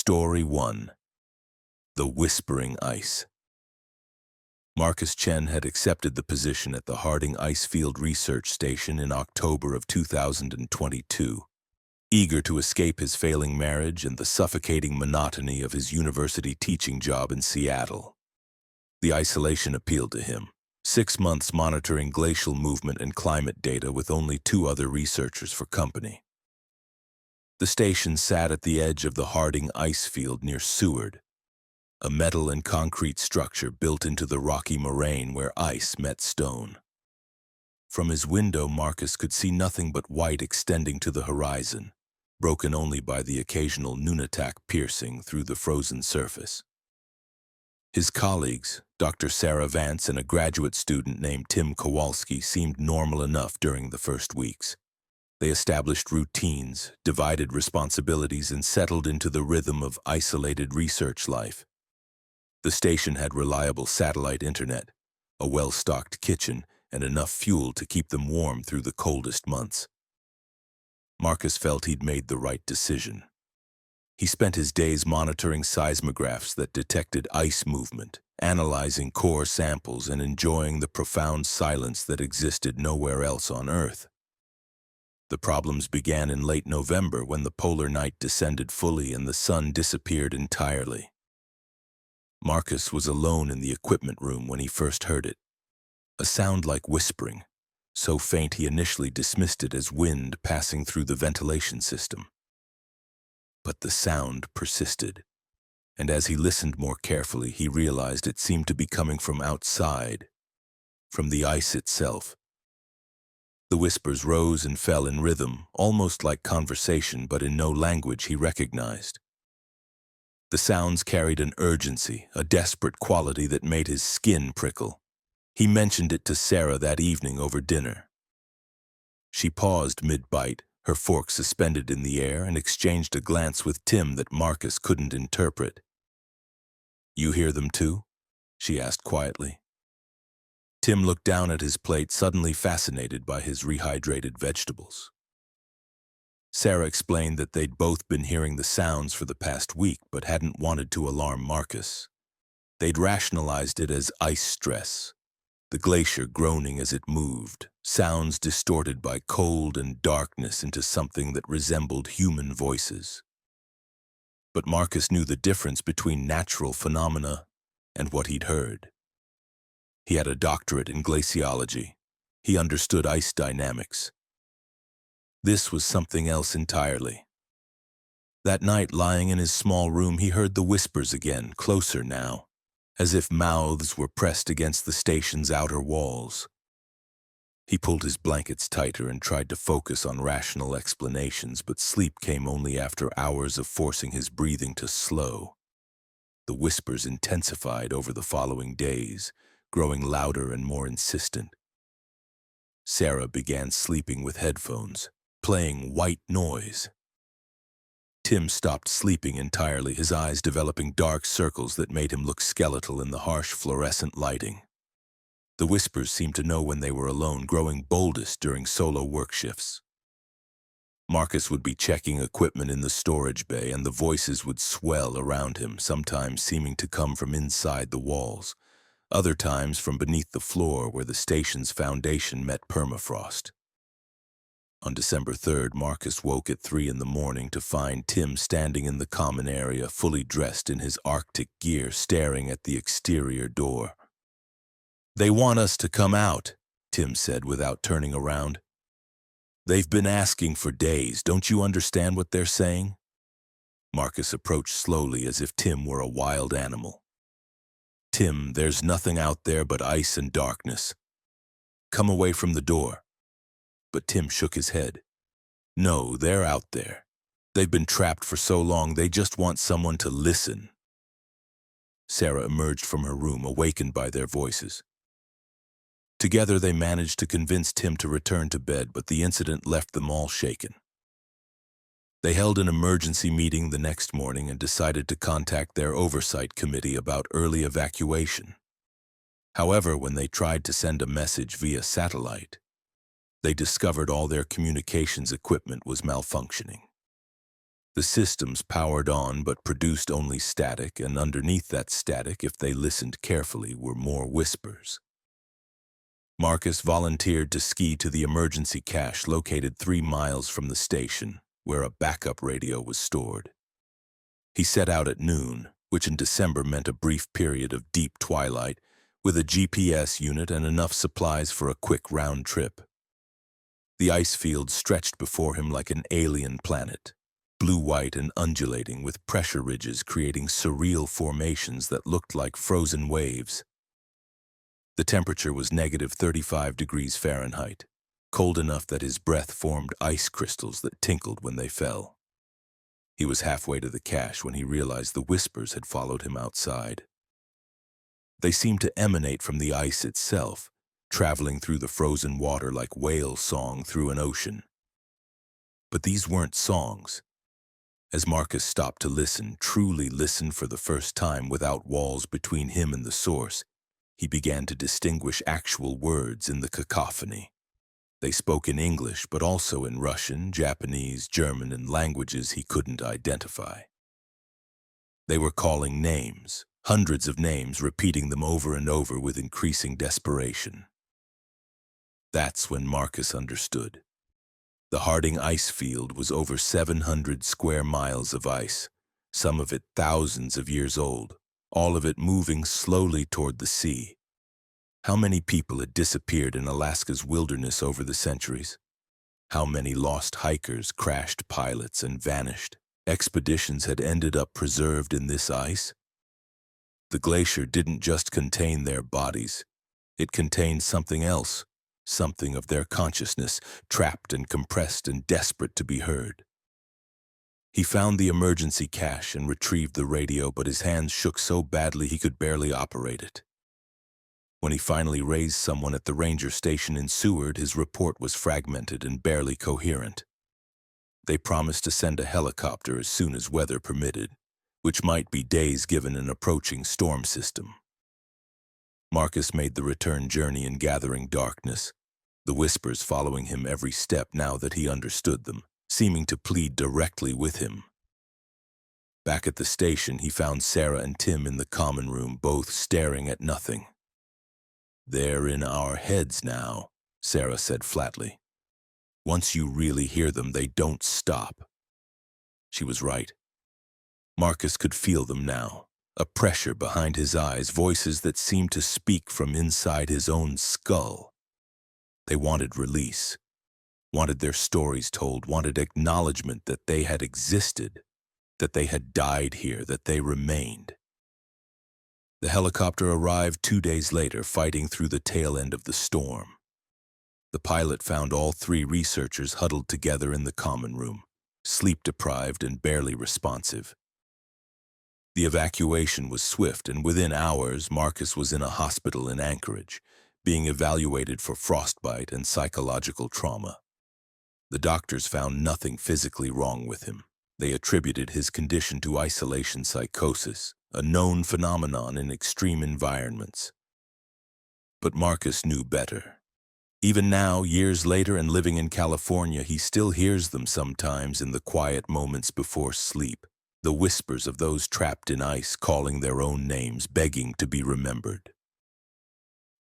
Story 1. The Whispering Ice. Marcus Chen had accepted the position at the Harding Icefield Research Station in October of 2022, eager to escape his failing marriage and the suffocating monotony of his university teaching job in Seattle. The isolation appealed to him. 6 months monitoring glacial movement and climate data with only 2 other researchers for company. The station sat at the edge of the Harding Icefield near Seward, a metal and concrete structure built into the rocky moraine where ice met stone. From his window, Marcus could see nothing but white extending to the horizon, broken only by the occasional nunatak piercing through the frozen surface. His colleagues, Dr. Sarah Vance and a graduate student named Tim Kowalski, seemed normal enough during the first weeks. They established routines, divided responsibilities, and settled into the rhythm of isolated research life. The station had reliable satellite internet, a well-stocked kitchen, and enough fuel to keep them warm through the coldest months. Marcus felt he'd made the right decision. He spent his days monitoring seismographs that detected ice movement, analyzing core samples, and enjoying the profound silence that existed nowhere else on Earth. The problems began in late November when the polar night descended fully and the sun disappeared entirely. Marcus was alone in the equipment room when he first heard it. A sound like whispering, so faint he initially dismissed it as wind passing through the ventilation system. But the sound persisted, and as he listened more carefully, he realized it seemed to be coming from outside, from the ice itself. The whispers rose and fell in rhythm, almost like conversation, but in no language he recognized. The sounds carried an urgency, a desperate quality that made his skin prickle. He mentioned it to Sarah that evening over dinner. She paused mid-bite, her fork suspended in the air, and exchanged a glance with Tim that Marcus couldn't interpret. "You hear them too?" she asked quietly. Tim looked down at his plate, suddenly fascinated by his rehydrated vegetables. Sarah explained that they'd both been hearing the sounds for the past week but hadn't wanted to alarm Marcus. They'd rationalized it as ice stress, the glacier groaning as it moved, sounds distorted by cold and darkness into something that resembled human voices. But Marcus knew the difference between natural phenomena and what he'd heard. He had a doctorate in glaciology. He understood ice dynamics. This was something else entirely. That night, lying in his small room, he heard the whispers again, closer now, as if mouths were pressed against the station's outer walls. He pulled his blankets tighter and tried to focus on rational explanations, but sleep came only after hours of forcing his breathing to slow. The whispers intensified over the following days, growing louder and more insistent. Sarah began sleeping with headphones, playing white noise. Tim stopped sleeping entirely, his eyes developing dark circles that made him look skeletal in the harsh fluorescent lighting. The whispers seemed to know when they were alone, growing boldest during solo work shifts. Marcus would be checking equipment in the storage bay, and the voices would swell around him, sometimes seeming to come from inside the walls, other times from beneath the floor where the station's foundation met permafrost. On December 3rd, Marcus woke at 3 in the morning to find Tim standing in the common area, fully dressed in his Arctic gear, staring at the exterior door. "They want us to come out," Tim said without turning around. "They've been asking for days. Don't you understand what they're saying?" Marcus approached slowly as if Tim were a wild animal. "Tim, there's nothing out there but ice and darkness. Come away from the door." But Tim shook his head. "No, they're out there. They've been trapped for so long, they just want someone to listen." Sarah emerged from her room, awakened by their voices. Together they managed to convince Tim to return to bed, but the incident left them all shaken. They held an emergency meeting the next morning and decided to contact their oversight committee about early evacuation. However, when they tried to send a message via satellite, they discovered all their communications equipment was malfunctioning. The systems powered on but produced only static, and underneath that static, if they listened carefully, were more whispers. Marcus volunteered to ski to the emergency cache located 3 miles from the station, where a backup radio was stored. He set out at noon, which in December meant a brief period of deep twilight, with a GPS unit and enough supplies for a quick round trip. The ice field stretched before him like an alien planet, blue-white and undulating, with pressure ridges creating surreal formations that looked like frozen waves. The temperature was -35 degrees Fahrenheit, cold enough that his breath formed ice crystals that tinkled when they fell. He was halfway to the cache when he realized the whispers had followed him outside. They seemed to emanate from the ice itself, traveling through the frozen water like whale song through an ocean. But these weren't songs. As Marcus stopped to listen, truly listen for the first time without walls between him and the source, he began to distinguish actual words in the cacophony. They spoke in English, but also in Russian, Japanese, German, and languages he couldn't identify. They were calling names, hundreds of names, repeating them over and over with increasing desperation. That's when Marcus understood. The Harding ice field was over 700 square miles of ice, some of it thousands of years old, all of it moving slowly toward the sea. How many people had disappeared in Alaska's wilderness over the centuries? How many lost hikers, crashed pilots, and vanished expeditions had ended up preserved in this ice? The glacier didn't just contain their bodies. It contained something else, something of their consciousness, trapped and compressed and desperate to be heard. He found the emergency cache and retrieved the radio, but his hands shook so badly he could barely operate it. When he finally raised someone at the ranger station in Seward, his report was fragmented and barely coherent. They promised to send a helicopter as soon as weather permitted, which might be days given an approaching storm system. Marcus made the return journey in gathering darkness, the whispers following him every step now that he understood them, seeming to plead directly with him. Back at the station, he found Sarah and Tim in the common room, both staring at nothing. "They're in our heads now," Sarah said flatly. "Once you really hear them, they don't stop." She was right. Marcus could feel them now, a pressure behind his eyes, voices that seemed to speak from inside his own skull. They wanted release, wanted their stories told, wanted acknowledgement that they had existed, that they had died here, that they remained. The helicopter arrived 2 days later, fighting through the tail end of the storm. The pilot found all 3 researchers huddled together in the common room, sleep-deprived and barely responsive. The evacuation was swift, and within hours, Marcus was in a hospital in Anchorage, being evaluated for frostbite and psychological trauma. The doctors found nothing physically wrong with him. They attributed his condition to isolation psychosis, a known phenomenon in extreme environments. But Marcus knew better. Even now, years later and living in California, he still hears them sometimes in the quiet moments before sleep, the whispers of those trapped in ice calling their own names, begging to be remembered.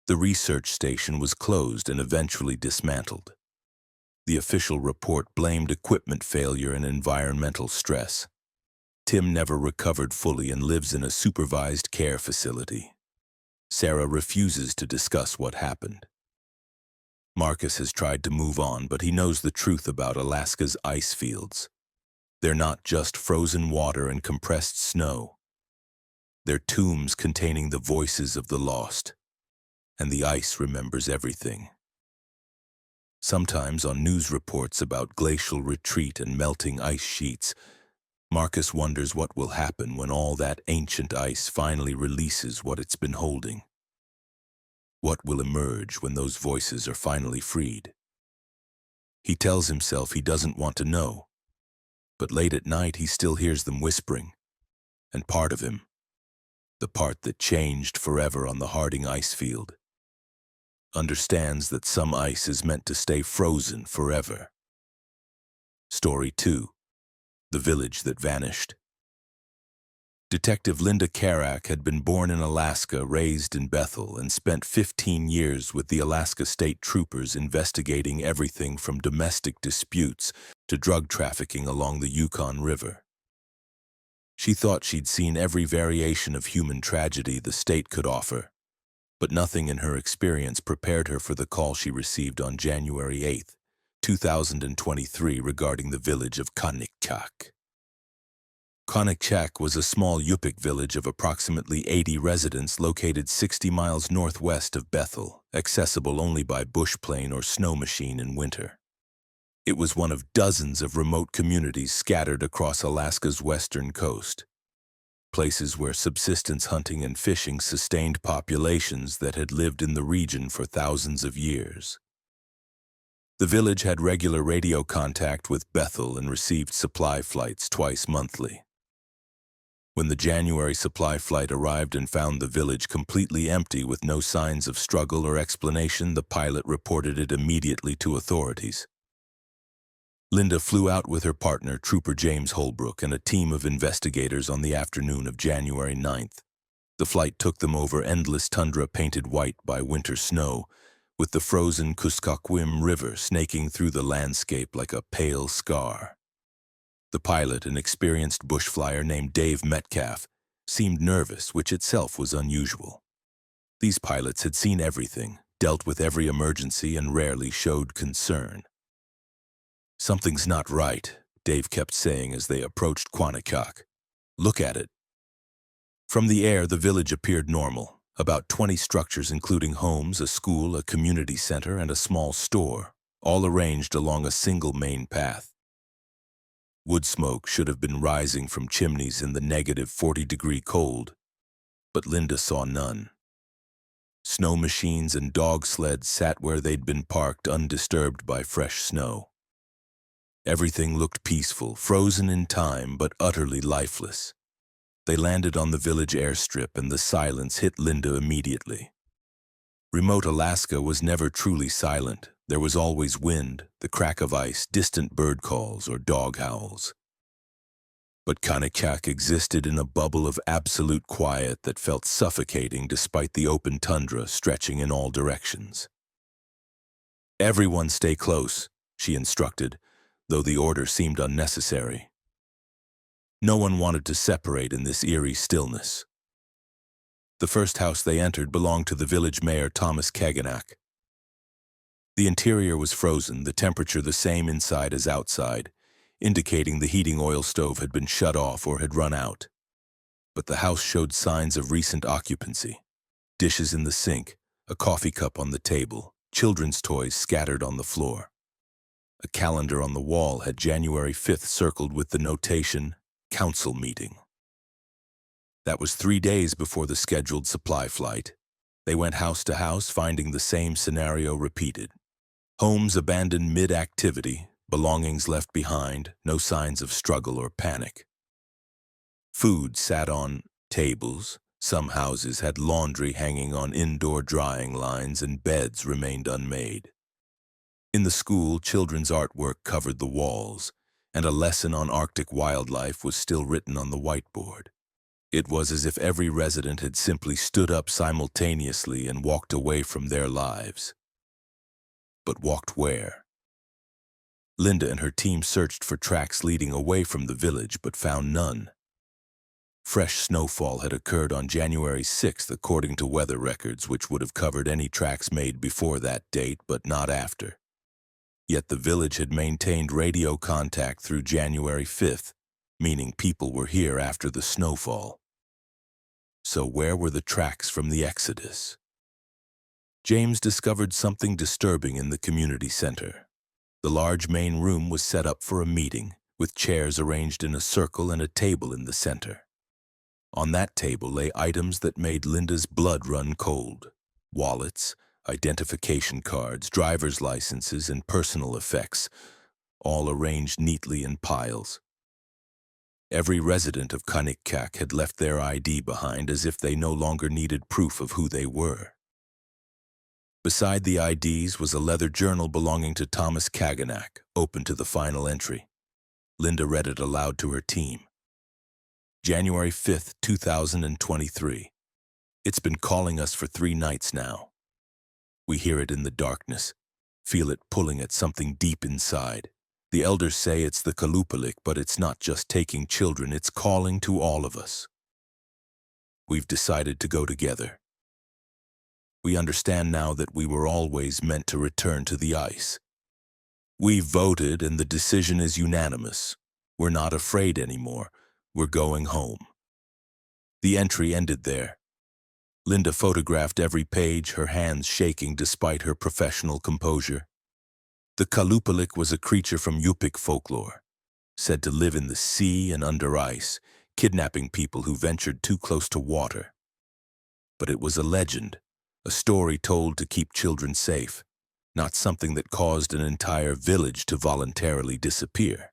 The research station was closed and eventually dismantled. The official report blamed equipment failure and environmental stress. Tim never recovered fully and lives in a supervised care facility. Sarah refuses to discuss what happened. Marcus has tried to move on, but he knows the truth about Alaska's ice fields. They're not just frozen water and compressed snow. They're tombs containing the voices of the lost. And the ice remembers everything. Sometimes on news reports about glacial retreat and melting ice sheets, Marcus wonders what will happen when all that ancient ice finally releases what it's been holding. What will emerge when those voices are finally freed? He tells himself he doesn't want to know, but late at night he still hears them whispering, and part of him, the part that changed forever on the Harding ice field, understands that some ice is meant to stay frozen forever. Story 2. The Village That Vanished. Detective Linda Karak had been born in Alaska, raised in Bethel, and spent 15 years with the Alaska State Troopers investigating everything from domestic disputes to drug trafficking along the Yukon River. She thought she'd seen every variation of human tragedy the state could offer, but nothing in her experience prepared her for the call she received on January 8, 2023 regarding the village of Kanikchak. Kanikchak was a small Yupik village of approximately 80 residents located 60 miles northwest of Bethel, accessible only by bush plane or snow machine in winter. It was one of dozens of remote communities scattered across Alaska's western coast, places where subsistence hunting and fishing sustained populations that had lived in the region for thousands of years. The village had regular radio contact with Bethel and received supply flights twice monthly. When the January supply flight arrived and found the village completely empty with no signs of struggle or explanation, the pilot reported it immediately to authorities. Linda flew out with her partner, Trooper James Holbrook, and a team of investigators on the afternoon of January 9th. The flight took them over endless tundra painted white by winter snow, with the frozen Kuskokwim River snaking through the landscape like a pale scar. The pilot, an experienced bush flyer named Dave Metcalf, seemed nervous, which itself was unusual. These pilots had seen everything, dealt with every emergency, and rarely showed concern. "Something's not right," Dave kept saying as they approached Kanikchak. "Look at it." From the air, the village appeared normal. About 20 structures including homes, a school, a community center, and a small store, all arranged along a single main path. Wood smoke should have been rising from chimneys in the negative 40-degree cold, but Linda saw none. Snow machines and dog sleds sat where they'd been parked, undisturbed by fresh snow. Everything looked peaceful, frozen in time, but utterly lifeless. They landed on the village airstrip, and the silence hit Linda immediately. Remote Alaska was never truly silent. There was always wind, the crack of ice, distant bird calls, or dog howls. But Kanikchak existed in a bubble of absolute quiet that felt suffocating despite the open tundra stretching in all directions. "Everyone stay close," she instructed, though the order seemed unnecessary. No one wanted to separate in this eerie stillness. The first house they entered belonged to the village mayor, Thomas Kaganak. The interior was frozen, the temperature the same inside as outside, indicating the heating oil stove had been shut off or had run out. But the house showed signs of recent occupancy. Dishes in the sink, a coffee cup on the table, children's toys scattered on the floor. A calendar on the wall had January 5th circled with the notation, "Council Meeting." That was 3 days before the scheduled supply flight. They went house to house, finding the same scenario repeated. Homes abandoned mid-activity, belongings left behind, no signs of struggle or panic. Food sat on tables. Some houses had laundry hanging on indoor drying lines, and beds remained unmade. In the school, children's artwork covered the walls, and a lesson on Arctic wildlife was still written on the whiteboard. It was as if every resident had simply stood up simultaneously and walked away from their lives. But walked where? Linda and her team searched for tracks leading away from the village, but found none. Fresh snowfall had occurred on January 6th, according to weather records, which would have covered any tracks made before that date, but not after. Yet the village had maintained radio contact through January 5th, meaning people were here after the snowfall. So where were the tracks from the exodus? James discovered something disturbing in the community center. The large main room was set up for a meeting, with chairs arranged in a circle and a table in the center. On that table lay items that made Linda's blood run cold: wallets, identification cards, driver's licenses, and personal effects, all arranged neatly in piles. Every resident of Kanikchak had left their ID behind, as if they no longer needed proof of who they were. Beside the IDs was a leather journal belonging to Thomas Kaganak, open to the final entry. Linda read it aloud to her team. January 5th, 2023. It's been calling us for 3 nights now. We hear it in the darkness, feel it pulling at something deep inside. The elders say it's the Kalupalik, but it's not just taking children, it's calling to all of us. We've decided to go together. We understand now that we were always meant to return to the ice. We voted and the decision is unanimous. We're not afraid anymore. We're going home. The entry ended there. Linda photographed every page, her hands shaking despite her professional composure. The Kalupalik was a creature from Yupik folklore, said to live in the sea and under ice, kidnapping people who ventured too close to water. But it was a legend, a story told to keep children safe, not something that caused an entire village to voluntarily disappear.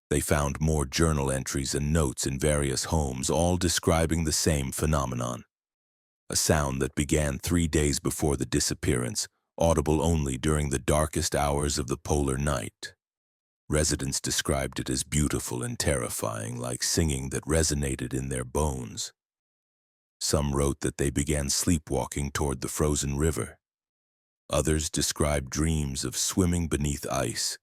They found more journal entries and notes in various homes, all describing the same phenomenon. A sound that began 3 days before the disappearance, audible only during the darkest hours of the polar night. Residents described it as beautiful and terrifying, like singing that resonated in their bones. Some wrote that they began sleepwalking toward the frozen river. Others described dreams of swimming beneath ice,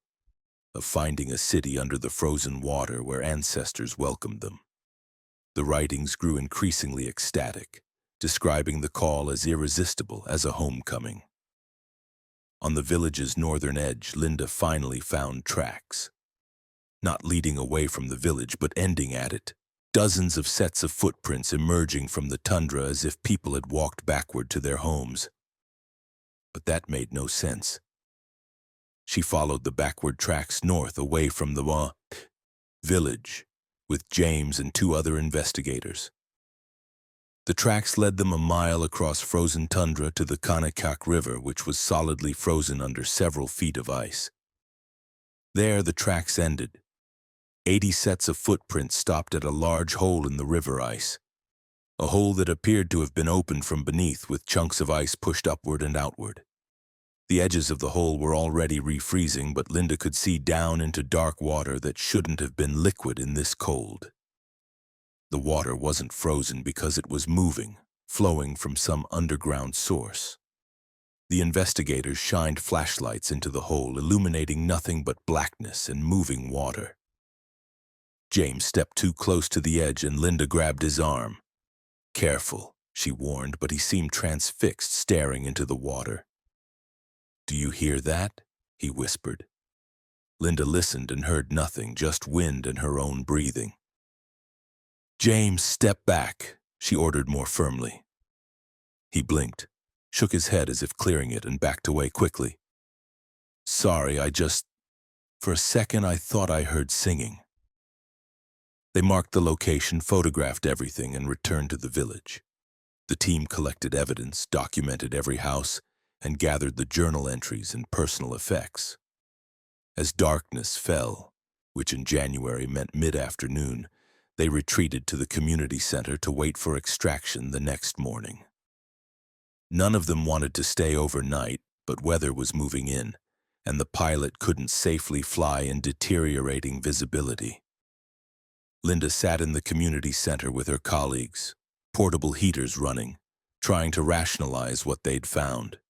of finding a city under the frozen water where ancestors welcomed them. The writings grew increasingly ecstatic, describing the call as irresistible as a homecoming. On the village's northern edge, Linda finally found tracks. Not leading away from the village, but ending at it. Dozens of sets of footprints emerging from the tundra as if people had walked backward to their homes. But that made no sense. She followed the backward tracks north away from the village with James and 2 other investigators. The tracks led them a mile across frozen tundra to the Kanakak River, which was solidly frozen under several feet of ice. There the tracks ended. 80 sets of footprints stopped at a large hole in the river ice, a hole that appeared to have been opened from beneath with chunks of ice pushed upward and outward. The edges of the hole were already refreezing, but Linda could see down into dark water that shouldn't have been liquid in this cold. The water wasn't frozen because it was moving, flowing from some underground source. The investigators shined flashlights into the hole, illuminating nothing but blackness and moving water. James stepped too close to the edge and Linda grabbed his arm. "Careful," she warned, but he seemed transfixed, staring into the water. "Do you hear that?" he whispered. Linda listened and heard nothing, just wind and her own breathing. "James, step back," she ordered more firmly. He blinked, shook his head as if clearing it, and backed away quickly. "Sorry, for a second I thought I heard singing." They marked the location, photographed everything, and returned to the village. The team collected evidence, documented every house, and gathered the journal entries and personal effects. As darkness fell, which in January meant mid-afternoon, they retreated to the community center to wait for extraction the next morning. None of them wanted to stay overnight, but weather was moving in, and the pilot couldn't safely fly in deteriorating visibility. Linda sat in the community center with her colleagues, portable heaters running, trying to rationalize what they'd found.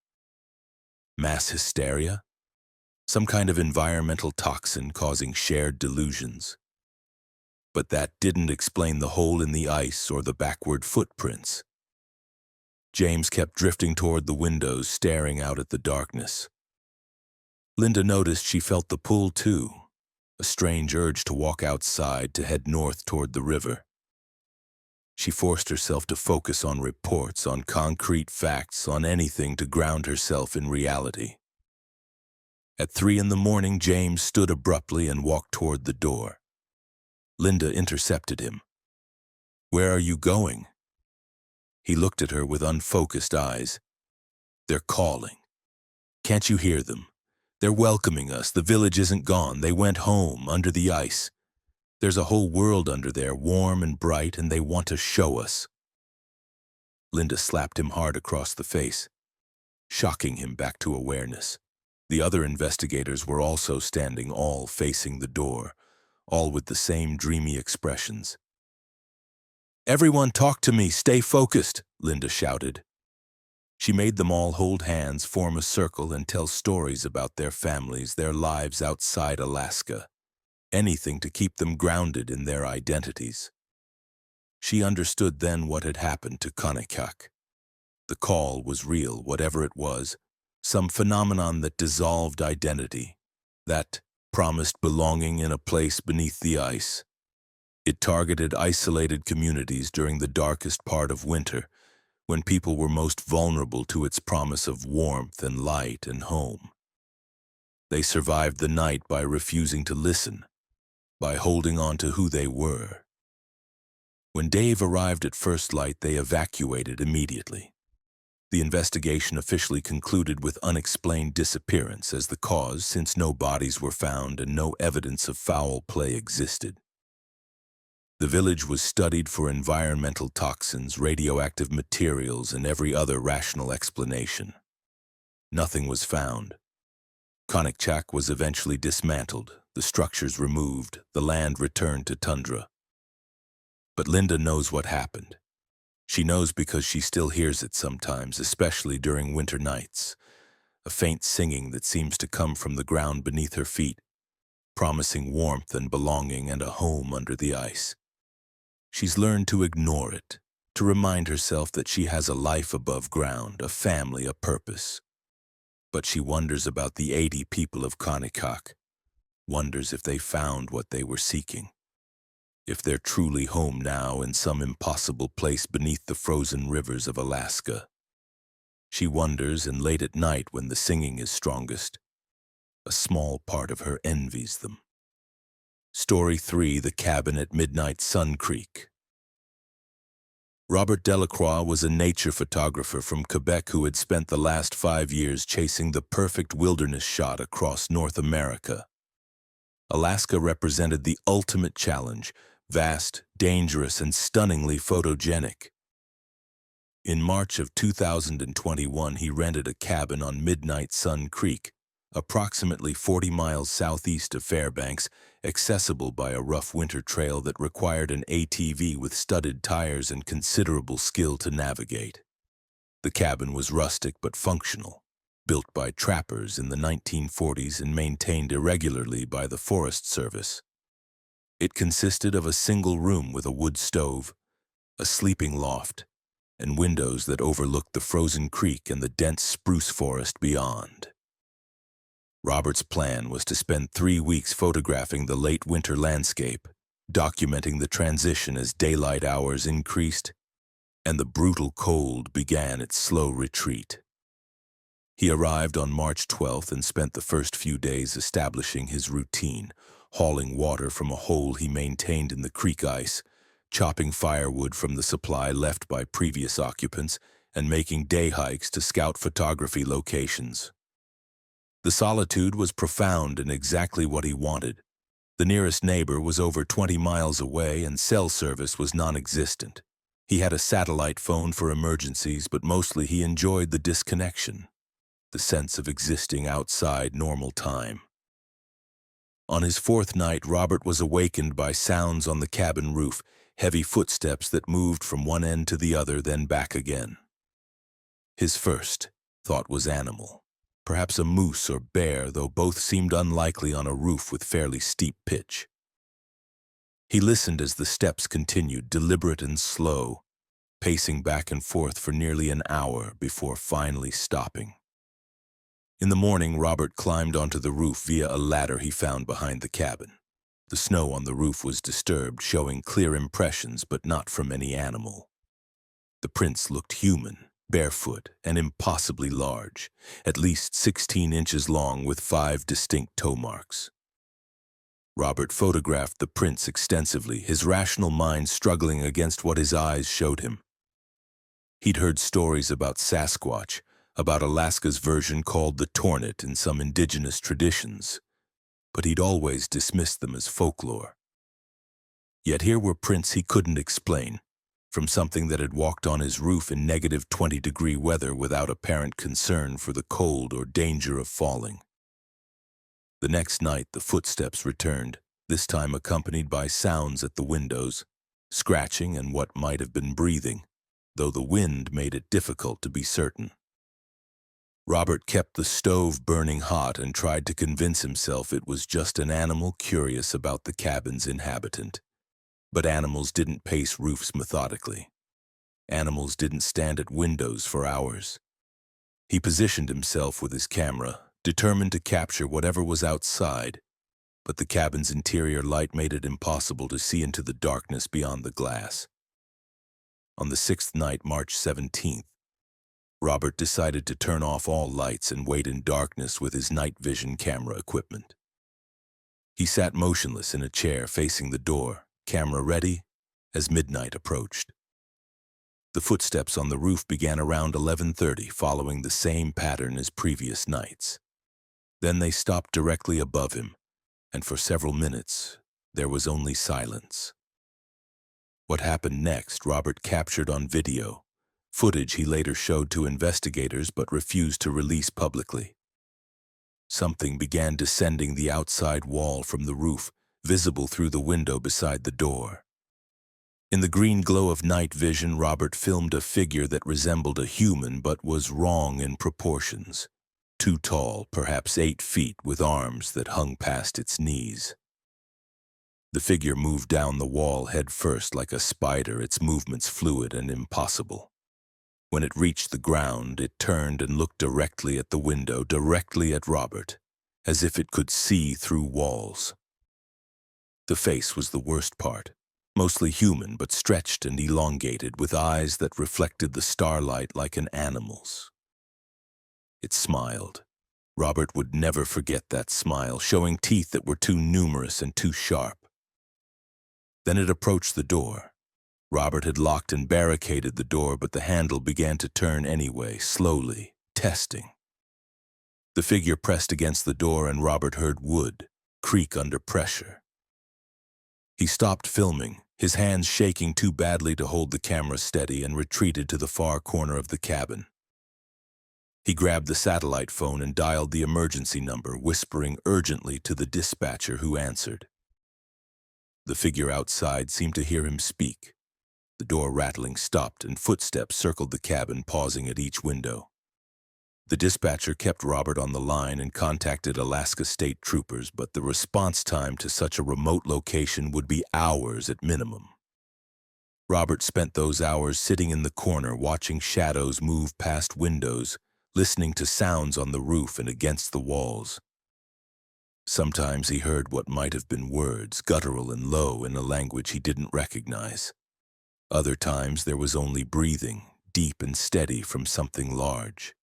Mass hysteria? Some kind of environmental toxin causing shared delusions. But that didn't explain the hole in the ice or the backward footprints. James kept drifting toward the windows, staring out at the darkness. Linda noticed she felt the pull too, a strange urge to walk outside, to head north toward the river. She forced herself to focus on reports, on concrete facts, on anything to ground herself in reality. At 3 a.m, James stood abruptly and walked toward the door. Linda intercepted him. "Where are you going?" He looked at her with unfocused eyes. "They're calling. Can't you hear them? They're welcoming us. The village isn't gone. They went home, under the ice. There's a whole world under there, warm and bright, and they want to show us." Linda slapped him hard across the face, shocking him back to awareness. The other investigators were also standing, all facing the door, all with the same dreamy expressions. "Everyone talk to me, stay focused," Linda shouted. She made them all hold hands, form a circle, and tell stories about their families, their lives outside Alaska. Anything to keep them grounded in their identities. She understood then what had happened to Kanekak. The call was real, whatever it was, some phenomenon that dissolved identity, that promised belonging in a place beneath the ice. It targeted isolated communities during the darkest part of winter, when people were most vulnerable to its promise of warmth and light and home. They survived the night by refusing to listen, by holding on to who they were. When Dave arrived at first light, they evacuated immediately. The investigation officially concluded with unexplained disappearance as the cause, since no bodies were found and no evidence of foul play existed. The village was studied for environmental toxins, radioactive materials, and every other rational explanation. Nothing was found. Kanekak was eventually dismantled, the structures removed, the land returned to tundra. But Linda knows what happened. She knows because she still hears it sometimes, especially during winter nights. A faint singing that seems to come from the ground beneath her feet, promising warmth and belonging and a home under the ice. She's learned to ignore it, to remind herself that she has a life above ground, a family, a purpose. But she wonders about the 80 people of Kanekak, wonders if they found what they were seeking. If they're truly home now in some impossible place beneath the frozen rivers of Alaska. She wonders, and late at night when the singing is strongest, a small part of her envies them. Story 3, The Cabin at Midnight Sun Creek. Robert Delacroix was a nature photographer from Quebec who had spent the last 5 years chasing the perfect wilderness shot across North America. Alaska represented the ultimate challenge, vast, dangerous, and stunningly photogenic. In March of 2021, he rented a cabin on Midnight Sun Creek, approximately 40 miles southeast of Fairbanks, accessible by a rough winter trail that required an ATV with studded tires and considerable skill to navigate. The cabin was rustic but functional, built by trappers in the 1940s and maintained irregularly by the Forest Service. It consisted of a single room with a wood stove, a sleeping loft, and windows that overlooked the frozen creek and the dense spruce forest beyond. Robert's plan was to spend 3 weeks photographing the late winter landscape, documenting the transition as daylight hours increased and the brutal cold began its slow retreat. He arrived on March 12th and spent the first few days establishing his routine, hauling water from a hole he maintained in the creek ice, chopping firewood from the supply left by previous occupants, and making day hikes to scout photography locations. The solitude was profound and exactly what he wanted. The nearest neighbor was over 20 miles away and cell service was non-existent. He had a satellite phone for emergencies, but mostly he enjoyed the disconnection, the sense of existing outside normal time. On his 4th night, Robert was awakened by sounds on the cabin roof, heavy footsteps that moved from one end to the other, then back again. His first thought was animal, perhaps a moose or bear, though both seemed unlikely on a roof with fairly steep pitch. He listened as the steps continued, deliberate and slow, pacing back and forth for nearly an hour before finally stopping. In the morning, Robert climbed onto the roof via a ladder he found behind the cabin. The snow on the roof was disturbed, showing clear impressions, but not from any animal. The prints looked human, barefoot, and impossibly large, at least 16 inches long with 5 distinct toe marks. Robert photographed the prints extensively, his rational mind struggling against what his eyes showed him. He'd heard stories about Sasquatch, about Alaska's version called the Tornit in some indigenous traditions, but he'd always dismissed them as folklore. Yet here were prints he couldn't explain, from something that had walked on his roof in negative 20-degree weather without apparent concern for the cold or danger of falling. The next night, the footsteps returned, this time accompanied by sounds at the windows, scratching and what might have been breathing, though the wind made it difficult to be certain. Robert kept the stove burning hot and tried to convince himself it was just an animal curious about the cabin's inhabitant. But animals didn't pace roofs methodically. Animals didn't stand at windows for hours. He positioned himself with his camera, determined to capture whatever was outside, but the cabin's interior light made it impossible to see into the darkness beyond the glass. On the sixth night, March 17th, Robert decided to turn off all lights and wait in darkness with his night vision camera equipment. He sat motionless in a chair facing the door, camera ready, as midnight approached. The footsteps on the roof began around 11:30, following the same pattern as previous nights. Then they stopped directly above him, and for several minutes, there was only silence. What happened next, Robert captured on video, footage he later showed to investigators but refused to release publicly. Something began descending the outside wall from the roof, visible through the window beside the door. In the green glow of night vision, Robert filmed a figure that resembled a human but was wrong in proportions. Too tall, perhaps 8 feet, with arms that hung past its knees. The figure moved down the wall head first like a spider, its movements fluid and impossible. When it reached the ground, it turned and looked directly at the window, directly at Robert, as if it could see through walls. The face was the worst part, mostly human but stretched and elongated, with eyes that reflected the starlight like an animal's. It smiled. Robert would never forget that smile, showing teeth that were too numerous and too sharp. Then it approached the door. Robert had locked and barricaded the door, but the handle began to turn anyway, slowly, testing. The figure pressed against the door and Robert heard wood creak under pressure. He stopped filming, his hands shaking too badly to hold the camera steady, and retreated to the far corner of the cabin. He grabbed the satellite phone and dialed the emergency number, whispering urgently to the dispatcher who answered. The figure outside seemed to hear him speak. The door rattling stopped and footsteps circled the cabin, pausing at each window. The dispatcher kept Robert on the line and contacted Alaska state troopers, but the response time to such a remote location would be hours at minimum. Robert spent those hours sitting in the corner, watching shadows move past windows, listening to sounds on the roof and against the walls. Sometimes he heard what might have been words, guttural and low in a language he didn't recognize. Other times there was only breathing, deep and steady from something large.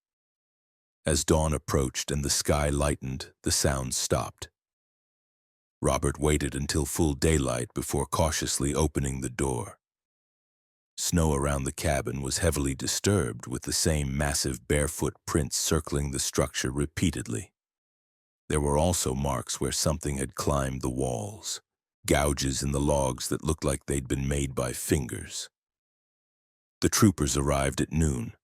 As dawn approached and the sky lightened, the sounds stopped. Robert waited until full daylight before cautiously opening the door. Snow around the cabin was heavily disturbed, with the same massive barefoot prints circling the structure repeatedly. There were also marks where something had climbed the walls, gouges in the logs that looked like they'd been made by fingers. The troopers arrived at noon,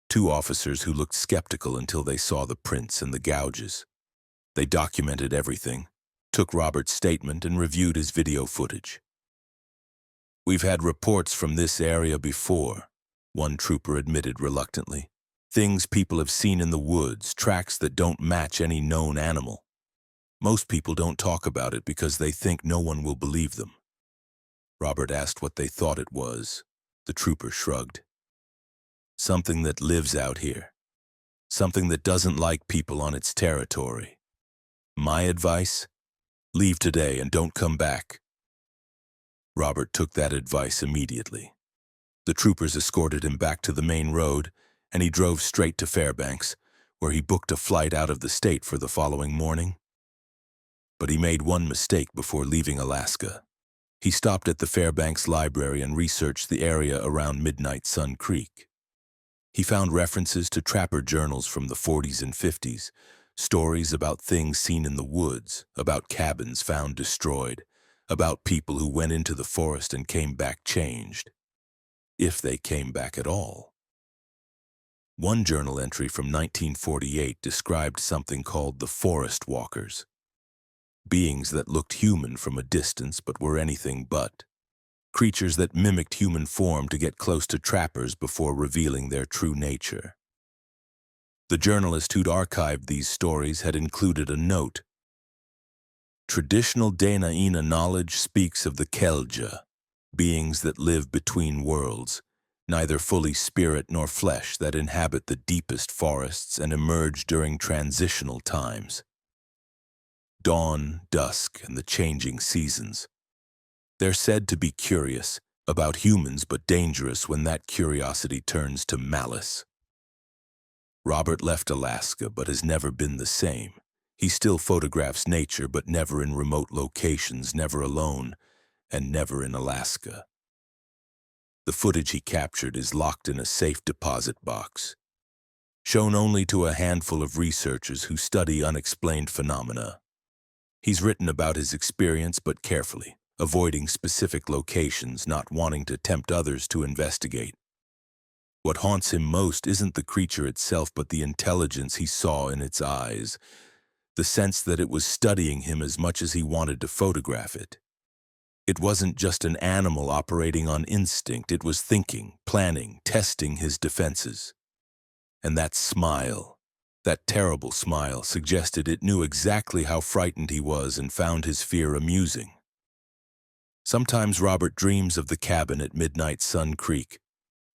2 officers who looked skeptical until they saw the prints and the gouges. They documented everything, took Robert's statement, and reviewed his video footage. "We've had reports from this area before," one trooper admitted reluctantly. "Things people have seen in the woods, tracks that don't match any known animal. Most people don't talk about it because they think no one will believe them." Robert asked what they thought it was. The trooper shrugged. "Something that lives out here. Something that doesn't like people on its territory. My advice? Leave today and don't come back." Robert took that advice immediately. The troopers escorted him back to the main road, and he drove straight to Fairbanks, where he booked a flight out of the state for the following morning. But he made one mistake before leaving Alaska. He stopped at the Fairbanks Library and researched the area around Midnight Sun Creek. He found references to trapper journals from the 40s and 50s, stories about things seen in the woods, about cabins found destroyed, about people who went into the forest and came back changed, if they came back at all. One journal entry from 1948 described something called the forest walkers. beings that looked human from a distance but were anything but, creatures that mimicked human form to get close to trappers before revealing their true nature. The journalist who'd archived these stories had included a note. Traditional Danaina knowledge speaks of the Kelja, beings that live between worlds, neither fully spirit nor flesh, that inhabit the deepest forests and emerge during transitional times. Dawn, dusk, and the changing seasons. They're said to be curious about humans, but dangerous when that curiosity turns to malice. Robert left Alaska but has never been the same. He still photographs nature, but never in remote locations, never alone, and never in Alaska. The footage he captured is locked in a safe deposit box, shown only to a handful of researchers who study unexplained phenomena. He's written about his experience, but carefully, avoiding specific locations, not wanting to tempt others to investigate. What haunts him most isn't the creature itself, but the intelligence he saw in its eyes, the sense that it was studying him as much as he wanted to photograph it. It wasn't just an animal operating on instinct, it was thinking, planning, testing his defenses. And that smile, that terrible smile, suggested it knew exactly how frightened he was and found his fear amusing. Sometimes Robert dreams of the cabin at Midnight Sun Creek,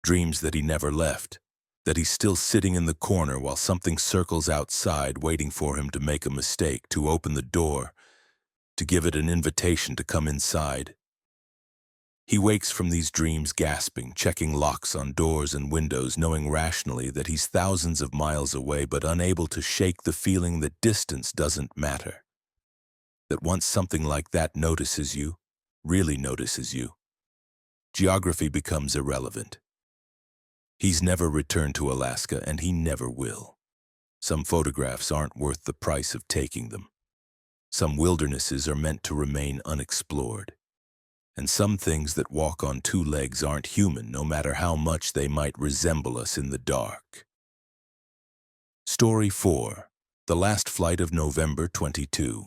dreams that he never left, that he's still sitting in the corner while something circles outside, waiting for him to make a mistake, to open the door, to give it an invitation to come inside. He wakes from these dreams gasping, checking locks on doors and windows, knowing rationally that he's thousands of miles away, but unable to shake the feeling that distance doesn't matter. That once something like that notices you, really notices you, geography becomes irrelevant. He's never returned to Alaska, and he never will. Some photographs aren't worth the price of taking them. Some wildernesses are meant to remain unexplored. And some things that walk on two legs aren't human, no matter how much they might resemble us in the dark. Story 4. The Last Flight of November 22.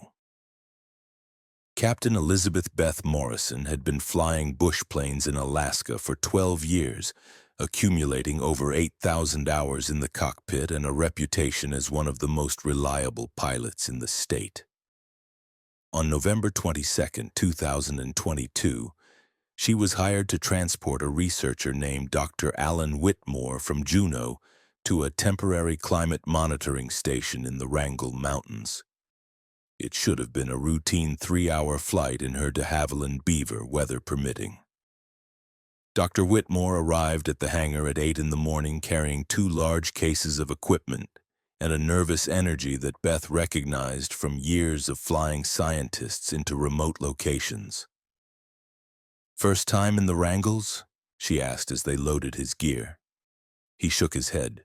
Captain Elizabeth Beth Morrison had been flying bush planes in Alaska for 12 years, accumulating over 8,000 hours in the cockpit and a reputation as one of the most reliable pilots in the state. On November 22, 2022, she was hired to transport a researcher named Dr. Alan Whitmore from Juneau to a temporary climate monitoring station in the Wrangell Mountains. It should have been a routine 3-hour flight in her de Havilland Beaver, weather permitting. Dr. Whitmore arrived at the hangar at 8 in the morning carrying 2 large cases of equipment and a nervous energy that Beth recognized from years of flying scientists into remote locations. "First time in the Wrangels?" she asked as they loaded his gear. He shook his head.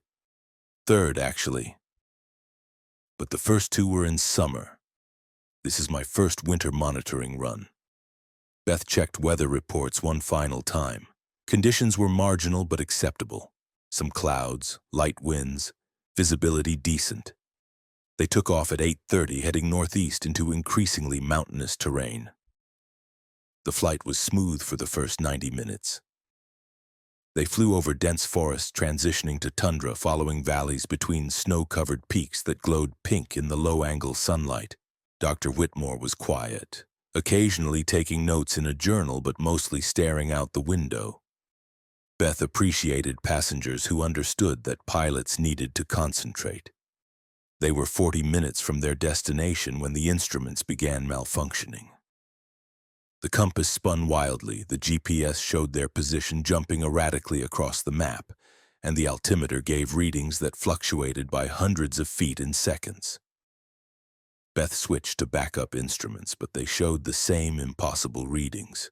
"Third, actually. But the first 2 were in summer. This is my first winter monitoring run." Beth checked weather reports one final time. Conditions were marginal but acceptable. Some clouds, light winds, visibility decent. They took off at 8:30, heading northeast into increasingly mountainous terrain. The flight was smooth for the first 90 minutes. They flew over dense forests, transitioning to tundra, following valleys between snow-covered peaks that glowed pink in the low-angle sunlight. Dr. Whitmore was quiet, occasionally taking notes in a journal, but mostly staring out the window. Beth appreciated passengers who understood that pilots needed to concentrate. They were 40 minutes from their destination when the instruments began malfunctioning. The compass spun wildly, the GPS showed their position jumping erratically across the map, and the altimeter gave readings that fluctuated by hundreds of feet in seconds. Beth switched to backup instruments, but they showed the same impossible readings.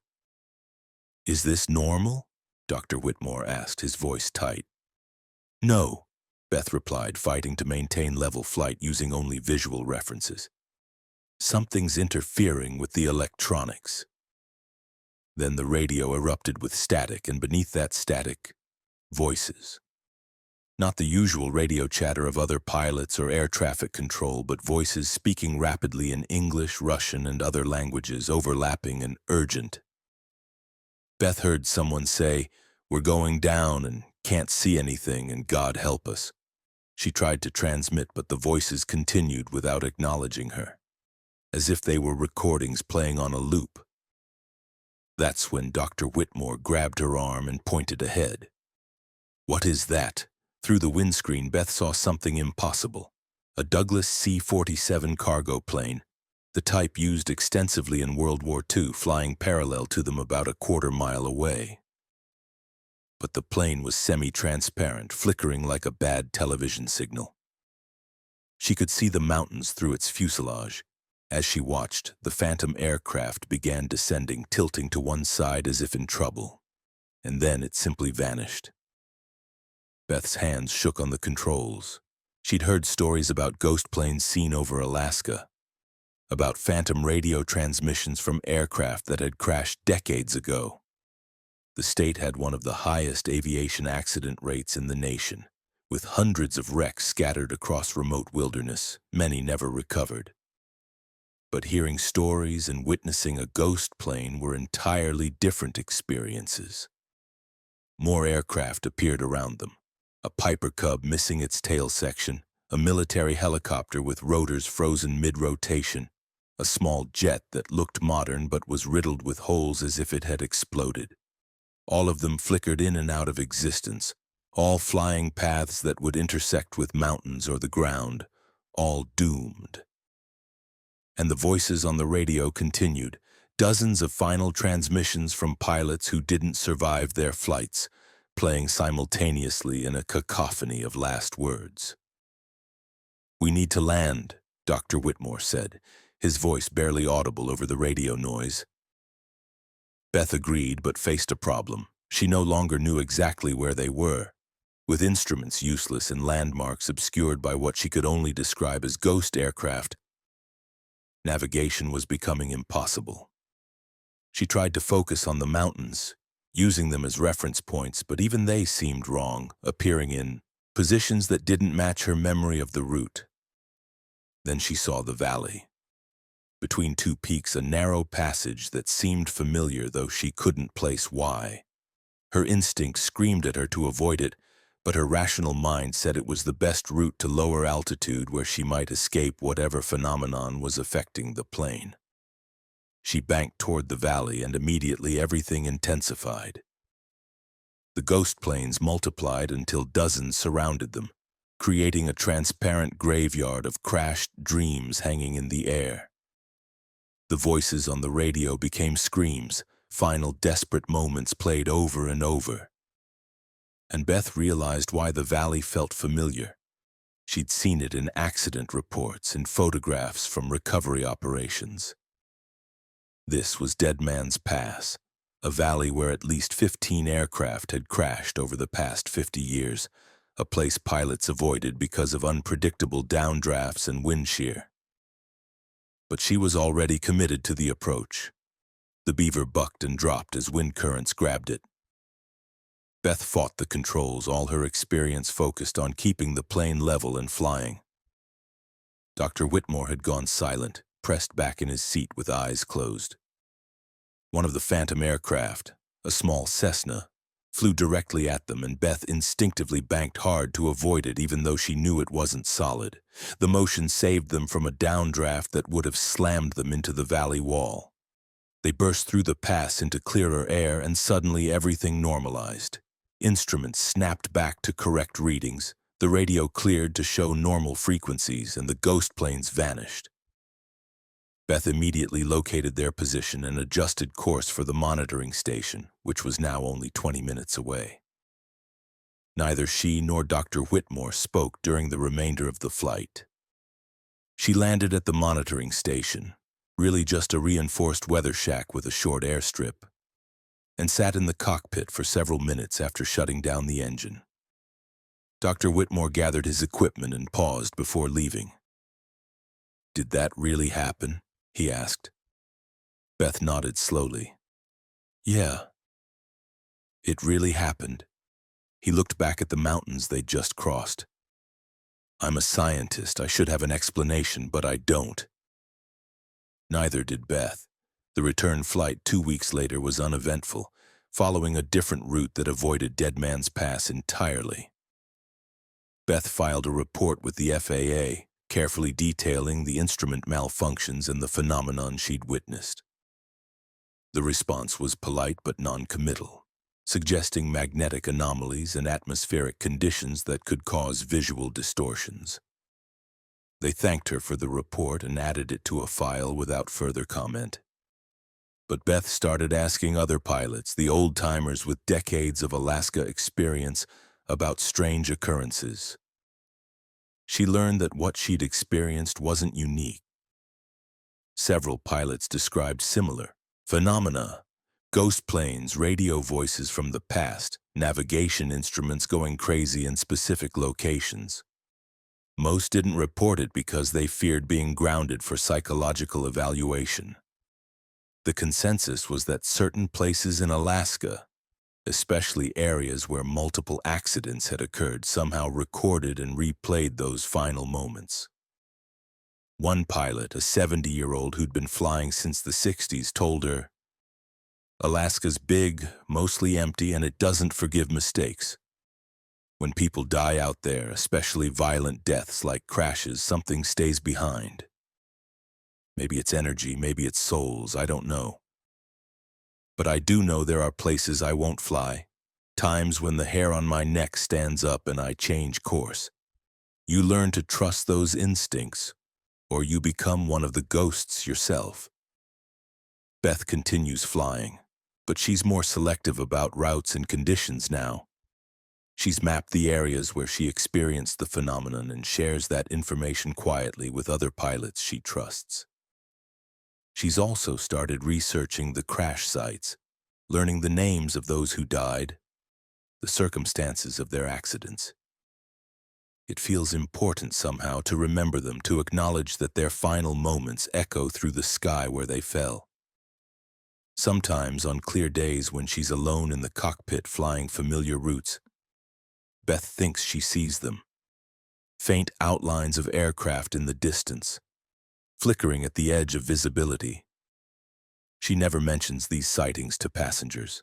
"Is this normal?" Dr. Whitmore asked, his voice tight. "No," Beth replied, fighting to maintain level flight using only visual references. "Something's interfering with the electronics." Then the radio erupted with static, and beneath that static, voices. Not the usual radio chatter of other pilots or air traffic control, but voices speaking rapidly in English, Russian, and other languages, overlapping and urgent. Beth heard someone say, "We're going down and can't see anything and God help us." She tried to transmit, but the voices continued without acknowledging her, as if they were recordings playing on a loop. That's when Dr. Whitmore grabbed her arm and pointed ahead. "What is that?" Through the windscreen, Beth saw something impossible. A Douglas C-47 cargo plane, the type used extensively in World War II, flying parallel to them about a quarter-mile away. But the plane was semi-transparent, flickering like a bad television signal. She could see the mountains through its fuselage. As she watched, the Phantom aircraft began descending, tilting to one side as if in trouble. And then it simply vanished. Beth's hands shook on the controls. She'd heard stories about ghost planes seen over Alaska, about phantom radio transmissions from aircraft that had crashed decades ago. The state had one of the highest aviation accident rates in the nation, with hundreds of wrecks scattered across remote wilderness, many never recovered. But hearing stories and witnessing a ghost plane were entirely different experiences. More aircraft appeared around them. A Piper Cub missing its tail section, a military helicopter with rotors frozen mid-rotation, a small jet that looked modern but was riddled with holes as if it had exploded. All of them flickered in and out of existence, all flying paths that would intersect with mountains or the ground, all doomed. And the voices on the radio continued, dozens of final transmissions from pilots who didn't survive their flights, playing simultaneously in a cacophony of last words. "We need to land," Dr. Whitmore said, his voice barely audible over the radio noise. Beth agreed, but faced a problem. She no longer knew exactly where they were. With instruments useless and landmarks obscured by what she could only describe as ghost aircraft, navigation was becoming impossible. She tried to focus on the mountains, using them as reference points, but even they seemed wrong, appearing in positions that didn't match her memory of the route. Then she saw the valley. Between two peaks, a narrow passage that seemed familiar, though she couldn't place why. Her instinct screamed at her to avoid it, but her rational mind said it was the best route to lower altitude where she might escape whatever phenomenon was affecting the plane. She banked toward the valley, and immediately everything intensified. The ghost planes multiplied until dozens surrounded them, creating a transparent graveyard of crashed dreams hanging in the air. The voices on the radio became screams, final desperate moments played over and over. And Beth realized why the valley felt familiar. She'd seen it in accident reports and photographs from recovery operations. This was Dead Man's Pass, a valley where at least 15 aircraft had crashed over the past 50 years, a place pilots avoided because of unpredictable downdrafts and wind shear. But she was already committed to the approach. The Beaver bucked and dropped as wind currents grabbed it. Beth fought the controls, all her experience focused on keeping the plane level and flying. Dr. Whitmore had gone silent, pressed back in his seat with eyes closed. One of the Phantom aircraft, a small Cessna, flew directly at them, and Beth instinctively banked hard to avoid it even though she knew it wasn't solid. The motion saved them from a downdraft that would have slammed them into the valley wall. They burst through the pass into clearer air, and suddenly everything normalized. Instruments snapped back to correct readings, the radio cleared to show normal frequencies, and the ghost planes vanished. Beth immediately located their position and adjusted course for the monitoring station, which was now only 20 minutes away. Neither she nor Dr. Whitmore spoke during the remainder of the flight. She landed at the monitoring station, really just a reinforced weather shack with a short airstrip, and sat in the cockpit for several minutes after shutting down the engine. Dr. Whitmore gathered his equipment and paused before leaving. "Did that really happen?" he asked. Beth nodded slowly. "Yeah, it really happened." He looked back at the mountains they'd just crossed. I'm a scientist. I should have an explanation, but I don't. Neither did Beth. The return flight 2 weeks later was uneventful, following a different route that avoided Dead Man's Pass entirely. Beth filed a report with the FAA, carefully detailing the instrument malfunctions and the phenomenon she'd witnessed. The response was polite but non-committal, suggesting magnetic anomalies and atmospheric conditions that could cause visual distortions. They thanked her for the report and added it to a file without further comment. But Beth started asking other pilots, the old-timers with decades of Alaska experience, about strange occurrences. She learned that what she'd experienced wasn't unique. Several pilots described similar phenomena: ghost planes, radio voices from the past, navigation instruments going crazy in specific locations. Most didn't report it because they feared being grounded for psychological evaluation. The consensus was that certain places in Alaska, especially areas where multiple accidents had occurred, somehow recorded and replayed those final moments. One pilot, a 70-year-old who'd been flying since the 60s, told her, "Alaska's big, mostly empty, and it doesn't forgive mistakes. When people die out there, especially violent deaths like crashes, something stays behind. Maybe it's energy, maybe it's souls, I don't know. But I do know there are places I won't fly, times when the hair on my neck stands up and I change course. You learn to trust those instincts, or you become one of the ghosts yourself." Beth continues flying, but she's more selective about routes and conditions now. She's mapped the areas where she experienced the phenomenon and shares that information quietly with other pilots she trusts. She's also started researching the crash sites, learning the names of those who died, the circumstances of their accidents. It feels important somehow to remember them, to acknowledge that their final moments echo through the sky where they fell. Sometimes, on clear days when she's alone in the cockpit flying familiar routes, Beth thinks she sees them. Faint outlines of aircraft in the distance, flickering at the edge of visibility. She never mentions these sightings to passengers.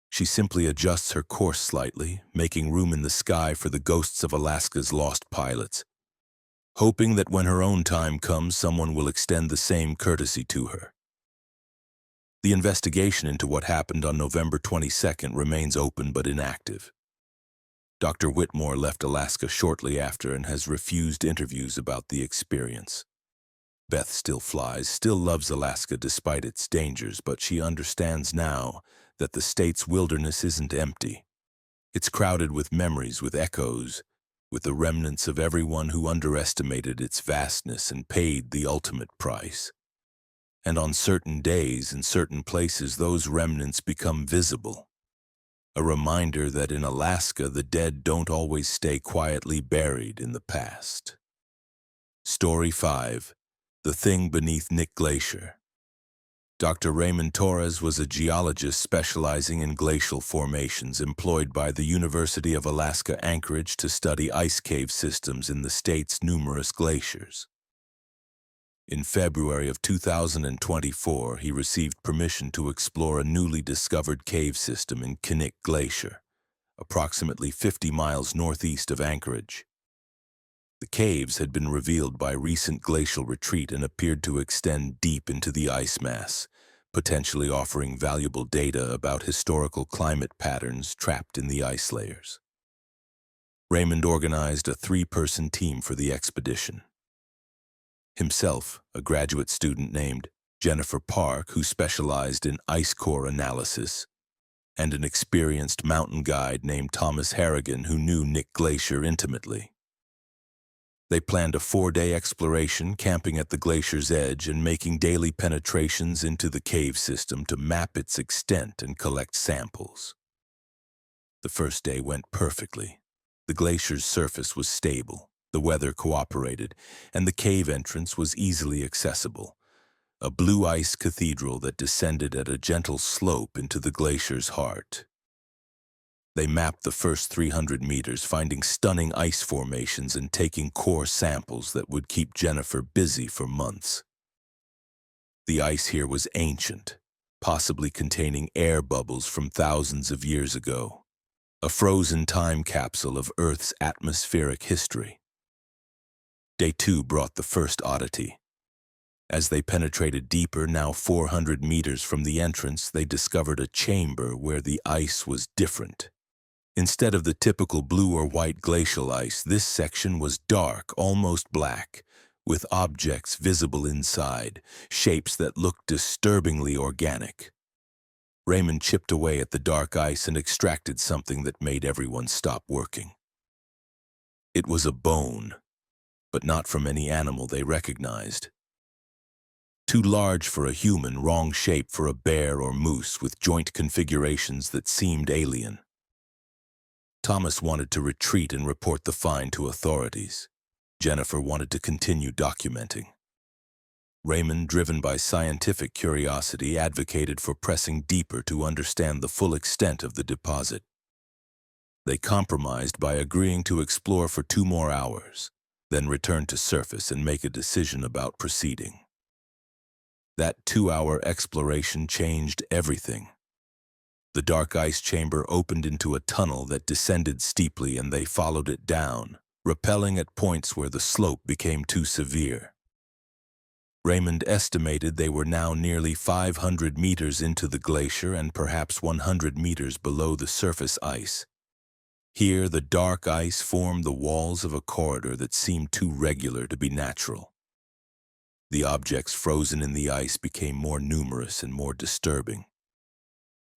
She simply adjusts her course slightly, making room in the sky for the ghosts of Alaska's lost pilots, hoping that when her own time comes, someone will extend the same courtesy to her. The investigation into what happened on November 22nd remains open but inactive. Dr. Whitmore left Alaska shortly after and has refused interviews about the experience. Beth still flies, still loves Alaska despite its dangers, but she understands now that the state's wilderness isn't empty. It's crowded with memories, with echoes, with the remnants of everyone who underestimated its vastness and paid the ultimate price. And on certain days, in certain places, those remnants become visible. A reminder that in Alaska, the dead don't always stay quietly buried in the past. Story 5. The Thing Beneath Nick Glacier. Dr. Raymond Torres was a geologist specializing in glacial formations employed by the University of Alaska Anchorage to study ice cave systems in the state's numerous glaciers. In February of 2024, he received permission to explore a newly discovered cave system in Knik Glacier, approximately 50 miles northeast of Anchorage. The caves had been revealed by recent glacial retreat and appeared to extend deep into the ice mass, potentially offering valuable data about historical climate patterns trapped in the ice layers. Raymond organized a 3-person team for the expedition. Himself, a graduate student named Jennifer Park, who specialized in ice core analysis, and an experienced mountain guide named Thomas Harrigan, who knew Knik Glacier intimately. They planned a 4-day exploration, camping at the glacier's edge and making daily penetrations into the cave system to map its extent and collect samples. The first day went perfectly. The glacier's surface was stable, the weather cooperated, and the cave entrance was easily accessible. A blue ice cathedral that descended at a gentle slope into the glacier's heart. They mapped the first 300 meters, finding stunning ice formations and taking core samples that would keep Jennifer busy for months. The ice here was ancient, possibly containing air bubbles from thousands of years ago, a frozen time capsule of Earth's atmospheric history. Day 2 brought the first oddity. As they penetrated deeper, now 400 meters from the entrance, they discovered a chamber where the ice was different. Instead of the typical blue or white glacial ice, this section was dark, almost black, with objects visible inside, shapes that looked disturbingly organic. Raymond chipped away at the dark ice and extracted something that made everyone stop working. It was a bone, but not from any animal they recognized. Too large for a human, wrong shape for a bear or moose, with joint configurations that seemed alien. Thomas wanted to retreat and report the find to authorities. Jennifer wanted to continue documenting. Raymond, driven by scientific curiosity, advocated for pressing deeper to understand the full extent of the deposit. They compromised by agreeing to explore for 2 more hours, then return to surface and make a decision about proceeding. That 2-hour exploration changed everything. The dark ice chamber opened into a tunnel that descended steeply, and they followed it down, rappelling at points where the slope became too severe. Raymond estimated they were now nearly 500 meters into the glacier and perhaps 100 meters below the surface ice. Here, the dark ice formed the walls of a corridor that seemed too regular to be natural. The objects frozen in the ice became more numerous and more disturbing.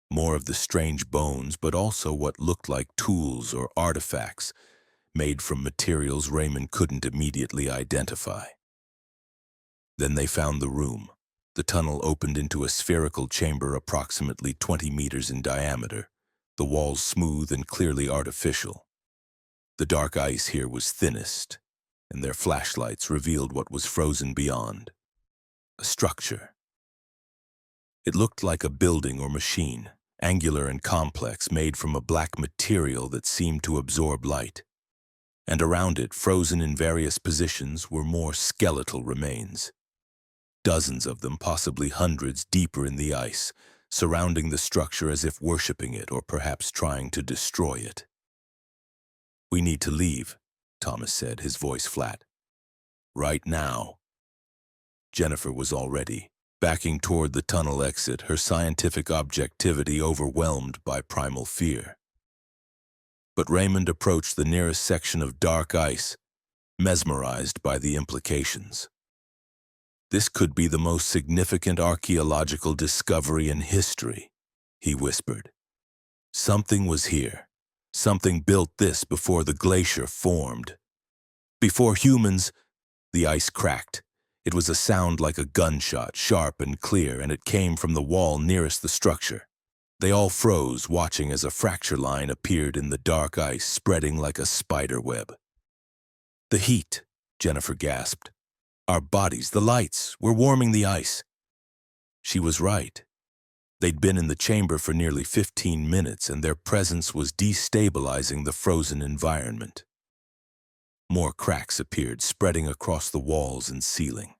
More of the strange bones, but also what looked like tools or artifacts, made from materials Raymond couldn't immediately identify. Then they found the room. The tunnel opened into a spherical chamber approximately 20 meters in diameter, the walls smooth and clearly artificial. The dark ice here was thinnest, and their flashlights revealed what was frozen beyond. A structure. It looked like a building or machine, angular and complex, made from a black material that seemed to absorb light. And around it, frozen in various positions, were more skeletal remains. Dozens of them, possibly hundreds, deeper in the ice, surrounding the structure as if worshipping it or perhaps trying to destroy it. "We need to leave," Thomas said, his voice flat. "Right now." Jennifer was already backing toward the tunnel exit, her scientific objectivity overwhelmed by primal fear. But Raymond approached the nearest section of dark ice, mesmerized by the implications. "This could be the most significant archaeological discovery in history," he whispered. "Something was here. Something built this before the glacier formed. Before humans." The ice cracked. It was a sound like a gunshot, sharp and clear, and it came from the wall nearest the structure. They all froze, watching as a fracture line appeared in the dark ice, spreading like a spider web. "The heat," Jennifer gasped. "Our bodies, the lights, we're warming the ice." She was right. They'd been in the chamber for nearly 15 minutes, and their presence was destabilizing the frozen environment. More cracks appeared, spreading across the walls and ceiling.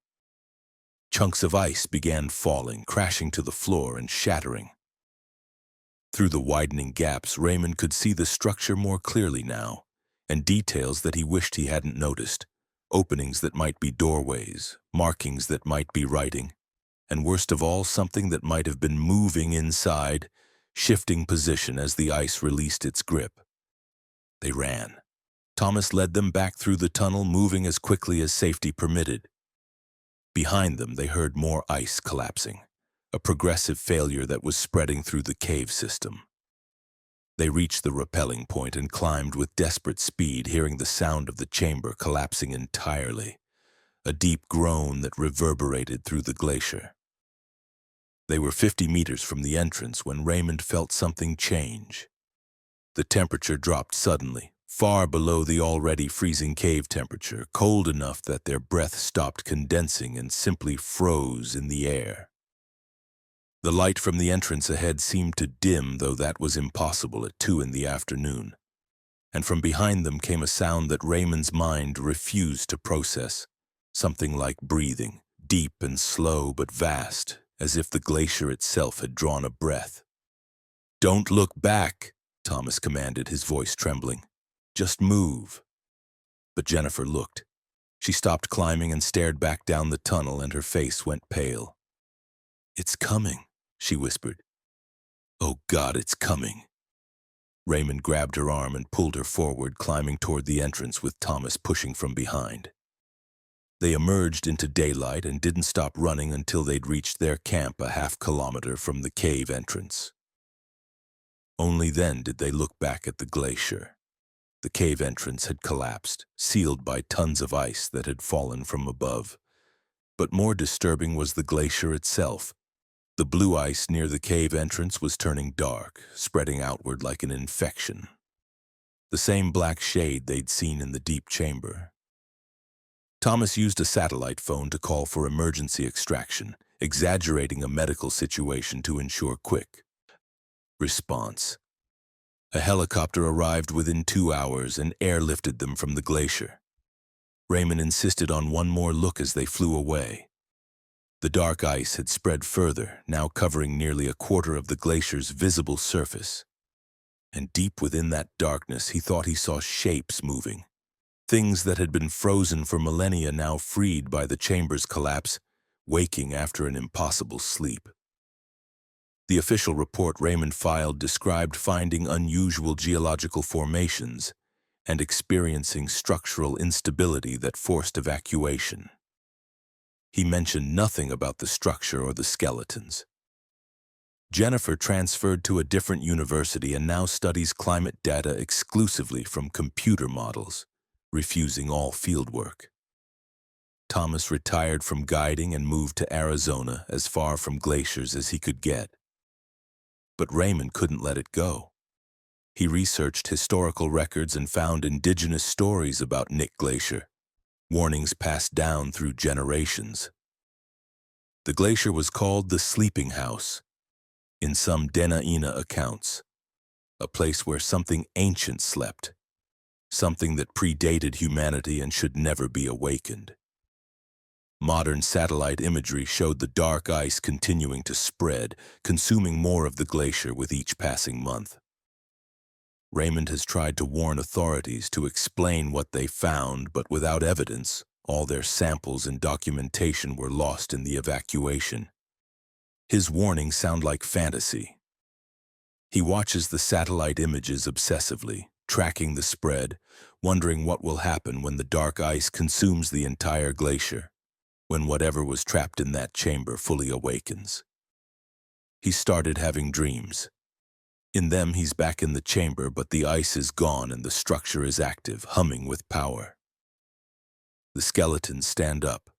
Chunks of ice began falling, crashing to the floor and shattering. Through the widening gaps, Raymond could see the structure more clearly now, and details that he wished he hadn't noticed. Openings that might be doorways, markings that might be writing, and worst of all, something that might have been moving inside, shifting position as the ice released its grip. They ran. Thomas led them back through the tunnel, moving as quickly as safety permitted. Behind them, they heard more ice collapsing, a progressive failure that was spreading through the cave system. They reached the rappelling point and climbed with desperate speed, hearing the sound of the chamber collapsing entirely, a deep groan that reverberated through the glacier. They were 50 meters from the entrance when Raymond felt something change. The temperature dropped suddenly, far below the already freezing cave temperature, cold enough that their breath stopped condensing and simply froze in the air. The light from the entrance ahead seemed to dim, though that was impossible at 2 in the afternoon. And from behind them came a sound that Raymond's mind refused to process, something like breathing, deep and slow but vast, as if the glacier itself had drawn a breath. "Don't look back," Thomas commanded, his voice trembling. "Just move." But Jennifer looked. She stopped climbing and stared back down the tunnel, and her face went pale. "It's coming," she whispered. "Oh God, it's coming." Raymond grabbed her arm and pulled her forward, climbing toward the entrance with Thomas pushing from behind. They emerged into daylight and didn't stop running until they'd reached their camp a half-kilometer from the cave entrance. Only then did they look back at the glacier. The cave entrance had collapsed, sealed by tons of ice that had fallen from above. But more disturbing was the glacier itself. The blue ice near the cave entrance was turning dark, spreading outward like an infection. The same black shade they'd seen in the deep chamber. Thomas used a satellite phone to call for emergency extraction, exaggerating a medical situation to ensure quick response. A helicopter arrived within 2 hours and airlifted them from the glacier. Raymond insisted on one more look as they flew away. The dark ice had spread further, now covering nearly a quarter of the glacier's visible surface. And deep within that darkness, he thought he saw shapes moving. Things that had been frozen for millennia now freed by the chamber's collapse, waking after an impossible sleep. The official report Raymond filed described finding unusual geological formations and experiencing structural instability that forced evacuation. He mentioned nothing about the structure or the skeletons. Jennifer transferred to a different university and now studies climate data exclusively from computer models, refusing all fieldwork. Thomas retired from guiding and moved to Arizona, as far from glaciers as he could get. But Raymond couldn't let it go. He researched historical records and found indigenous stories about Nick Glacier, warnings passed down through generations. The glacier was called the Sleeping House, in some Dena'ina accounts, a place where something ancient slept, something that predated humanity and should never be awakened. Modern satellite imagery showed the dark ice continuing to spread, consuming more of the glacier with each passing month. Raymond has tried to warn authorities to explain what they found, but without evidence, all their samples and documentation were lost in the evacuation. His warnings sound like fantasy. He watches the satellite images obsessively, tracking the spread, wondering what will happen when the dark ice consumes the entire glacier, when whatever was trapped in that chamber fully awakens. He started having dreams. In them, he's back in the chamber, but the ice is gone and the structure is active, humming with power. The skeletons stand up,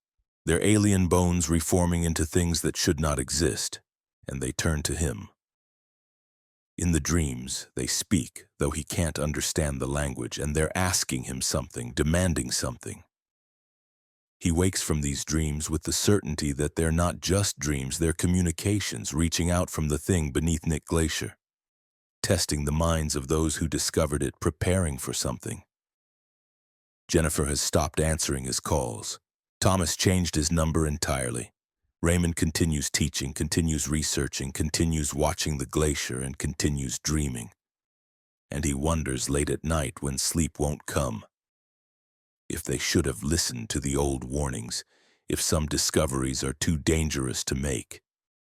their alien bones reforming into things that should not exist, and they turn to him. In the dreams, they speak, though he can't understand the language, and they're asking him something, demanding something. He wakes from these dreams with the certainty that they're not just dreams, they're communications reaching out from the thing beneath Nick Glacier, testing the minds of those who discovered it, preparing for something. Jennifer has stopped answering his calls. Thomas changed his number entirely. Raymond continues teaching, continues researching, continues watching the glacier, and continues dreaming. And he wonders late at night when sleep won't come. If they should have listened to the old warnings, if some discoveries are too dangerous to make,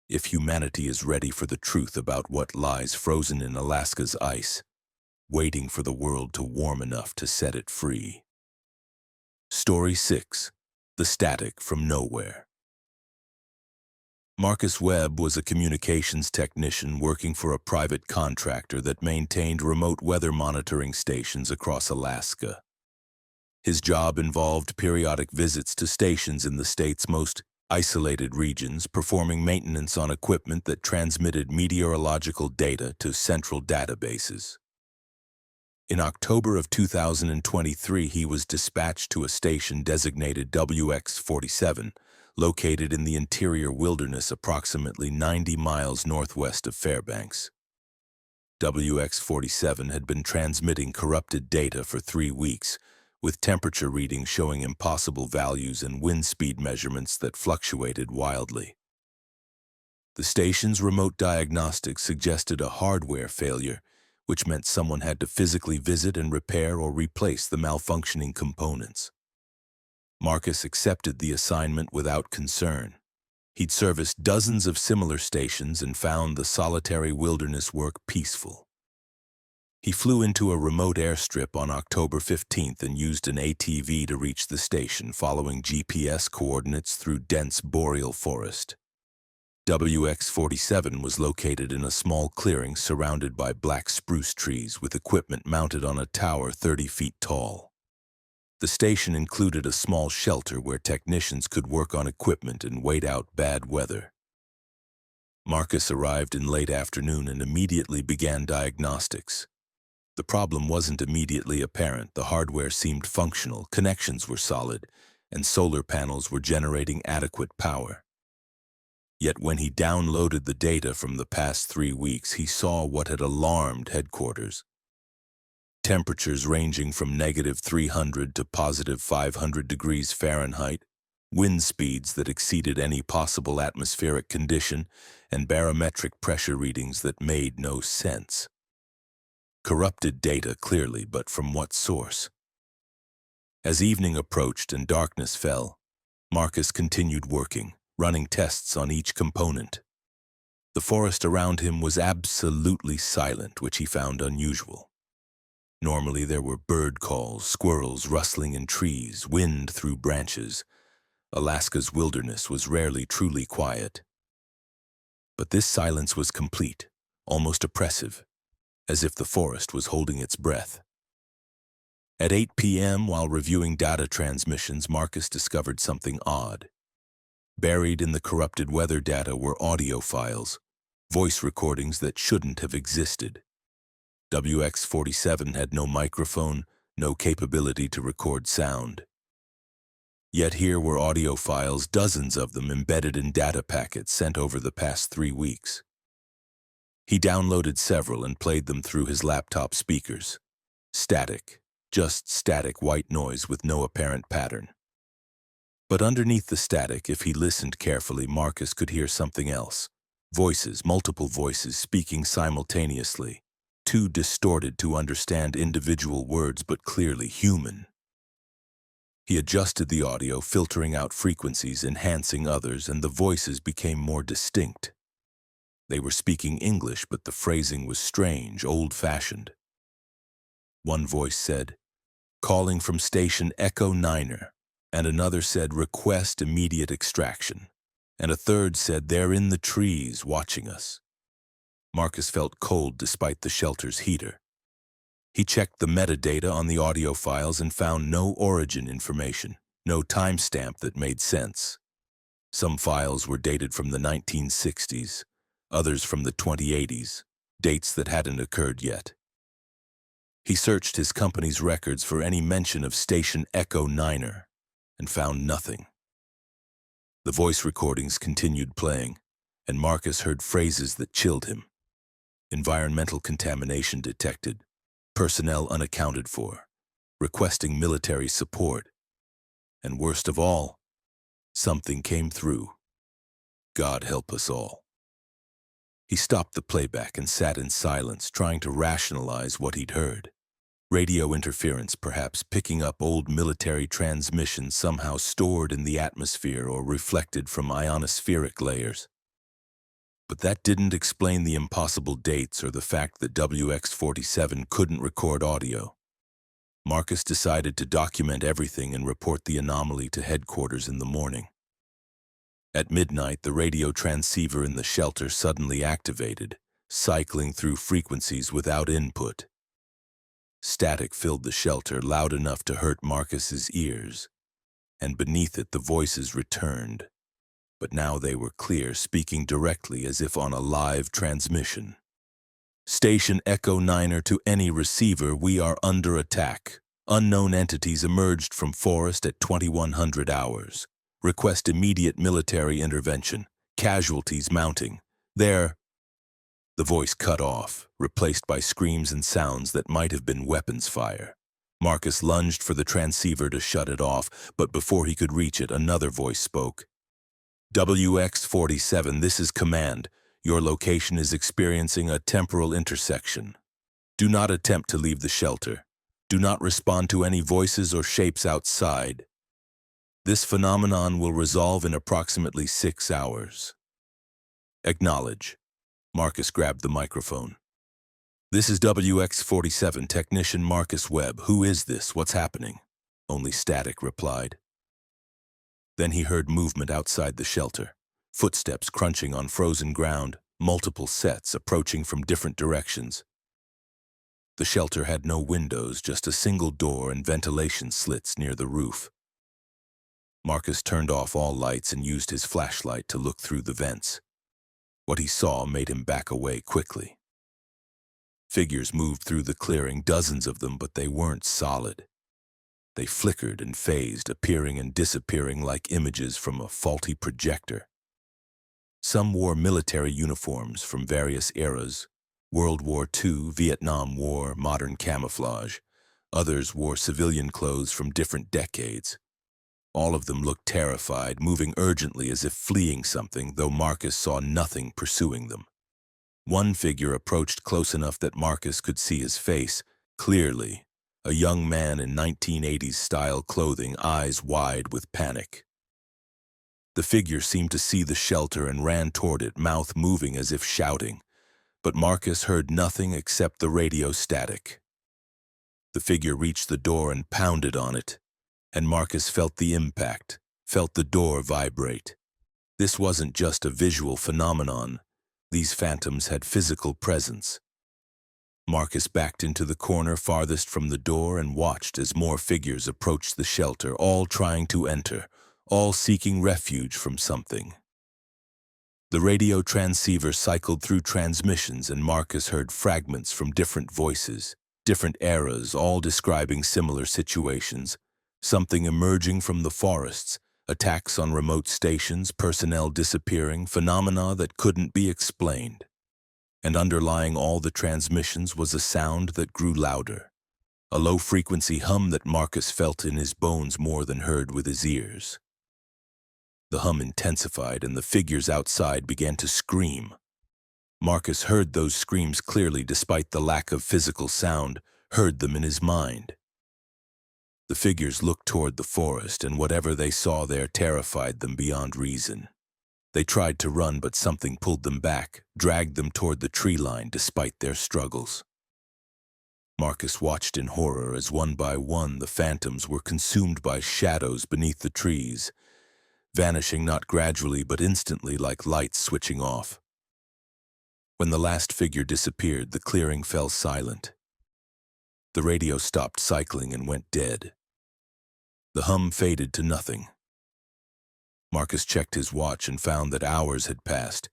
if humanity is ready for the truth about what lies frozen in Alaska's ice, waiting for the world to warm enough to set it free. Story 6. The Static from Nowhere. Marcus Webb was a communications technician working for a private contractor that maintained remote weather monitoring stations across Alaska. His job involved periodic visits to stations in the state's most isolated regions, performing maintenance on equipment that transmitted meteorological data to central databases. In October of 2023, he was dispatched to a station designated WX-47, located in the interior wilderness approximately 90 miles northwest of Fairbanks. WX-47 had been transmitting corrupted data for 3 weeks, with temperature readings showing impossible values and wind speed measurements that fluctuated wildly. The station's remote diagnostics suggested a hardware failure, which meant someone had to physically visit and repair or replace the malfunctioning components. Marcus accepted the assignment without concern. He'd serviced dozens of similar stations and found the solitary wilderness work peaceful. He flew into a remote airstrip on October 15th and used an ATV to reach the station, following GPS coordinates through dense boreal forest. WX-47 was located in a small clearing surrounded by black spruce trees with equipment mounted on a tower 30 feet tall. The station included a small shelter where technicians could work on equipment and wait out bad weather. Marcus arrived in late afternoon and immediately began diagnostics. The problem wasn't immediately apparent. The hardware seemed functional, connections were solid, and solar panels were generating adequate power. Yet when he downloaded the data from the past 3 weeks, he saw what had alarmed headquarters. Temperatures ranging from -300 to +500 degrees Fahrenheit, wind speeds that exceeded any possible atmospheric condition, and barometric pressure readings that made no sense. Corrupted data clearly, but from what source? As evening approached and darkness fell, Marcus continued working, running tests on each component. The forest around him was absolutely silent, which he found unusual. Normally there were bird calls, squirrels rustling in trees, wind through branches. Alaska's wilderness was rarely truly quiet. But this silence was complete, almost oppressive, as if the forest was holding its breath. At 8 p.m., while reviewing data transmissions, Marcus discovered something odd. Buried in the corrupted weather data were audio files, voice recordings that shouldn't have existed. WX-47 had no microphone, no capability to record sound. Yet here were audio files, dozens of them embedded in data packets sent over the past 3 weeks. He downloaded several and played them through his laptop speakers. Static, just static white noise with no apparent pattern. But underneath the static, if he listened carefully, Marcus could hear something else. Voices, multiple voices speaking simultaneously, too distorted to understand individual words but clearly human. He adjusted the audio, filtering out frequencies, enhancing others, and the voices became more distinct. They were speaking English, but the phrasing was strange, old-fashioned. One voice said, "Calling from station Echo 9er," and another said, "Request immediate extraction," and a third said, "They're in the trees watching us." Marcus felt cold despite the shelter's heater. He checked the metadata on the audio files and found no origin information, no timestamp that made sense. Some files were dated from the 1960s, others from the 2080s, dates that hadn't occurred yet. He searched his company's records for any mention of station Echo 9er and found nothing. The voice recordings continued playing, and Marcus heard phrases that chilled him. Environmental contamination detected, personnel unaccounted for, requesting military support, and worst of all, something came through. God help us all. He stopped the playback and sat in silence, trying to rationalize what he'd heard. Radio interference, perhaps, picking up old military transmissions somehow stored in the atmosphere or reflected from ionospheric layers. But that didn't explain the impossible dates or the fact that WX-47 couldn't record audio. Marcus decided to document everything and report the anomaly to headquarters in the morning. At midnight, the radio transceiver in the shelter suddenly activated, cycling through frequencies without input. Static filled the shelter, loud enough to hurt Marcus's ears, and beneath it the voices returned. But now they were clear, speaking directly as if on a live transmission. "Station Echo 9er to any receiver, we are under attack. Unknown entities emerged from forest at 2100 hours. Request immediate military intervention. Casualties mounting. There. The voice cut off, replaced by screams and sounds that might have been weapons fire. Marcus lunged for the transceiver to shut it off, but before he could reach it, another voice spoke. WX-47, this is command. Your location is experiencing a temporal intersection. Do not attempt to leave the shelter. Do not respond to any voices or shapes outside. This phenomenon will resolve in approximately 6 hours. Acknowledge. Marcus grabbed the microphone. This is WX-47 technician Marcus Webb. Who is this? What's happening? Only static replied. Then he heard movement outside the shelter. Footsteps crunching on frozen ground, multiple sets approaching from different directions. The shelter had no windows, just a single door and ventilation slits near the roof. Marcus turned off all lights and used his flashlight to look through the vents. What he saw made him back away quickly. Figures moved through the clearing, dozens of them, but they weren't solid. They flickered and phased, appearing and disappearing like images from a faulty projector. Some wore military uniforms from various eras, World War II, Vietnam War, modern camouflage. Others wore civilian clothes from different decades. All of them looked terrified, moving urgently as if fleeing something, though Marcus saw nothing pursuing them. One figure approached close enough that Marcus could see his face clearly, a young man in 1980s-style clothing, eyes wide with panic. The figure seemed to see the shelter and ran toward it, mouth moving as if shouting, but Marcus heard nothing except the radio static. The figure reached the door and pounded on it, and Marcus felt the impact, felt the door vibrate. This wasn't just a visual phenomenon. These phantoms had physical presence. Marcus backed into the corner farthest from the door and watched as more figures approached the shelter, all trying to enter, all seeking refuge from something. The radio transceiver cycled through transmissions, and Marcus heard fragments from different voices, different eras, all describing similar situations. Something emerging from the forests, attacks on remote stations, personnel disappearing, phenomena that couldn't be explained. And underlying all the transmissions was a sound that grew louder, a low-frequency hum that Marcus felt in his bones more than heard with his ears. The hum intensified, and the figures outside began to scream. Marcus heard those screams clearly despite the lack of physical sound, heard them in his mind. The figures looked toward the forest, and whatever they saw there terrified them beyond reason. They tried to run, but something pulled them back, dragged them toward the tree line despite their struggles. Marcus watched in horror as one by one the phantoms were consumed by shadows beneath the trees, vanishing not gradually but instantly like lights switching off. When the last figure disappeared, the clearing fell silent. The radio stopped cycling and went dead. The hum faded to nothing. Marcus checked his watch and found that hours had passed.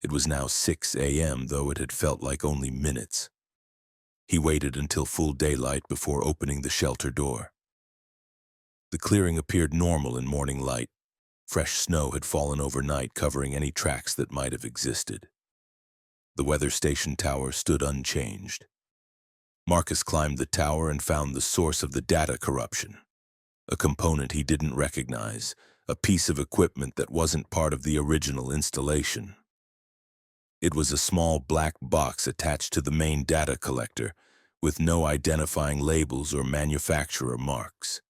It was now 6 a.m., though it had felt like only minutes. He waited until full daylight before opening the shelter door. The clearing appeared normal in morning light. Fresh snow had fallen overnight, covering any tracks that might have existed. The weather station tower stood unchanged. Marcus climbed the tower and found the source of the data corruption. A component he didn't recognize, a piece of equipment that wasn't part of the original installation. It was a small black box attached to the main data collector, with no identifying labels or manufacturer marks.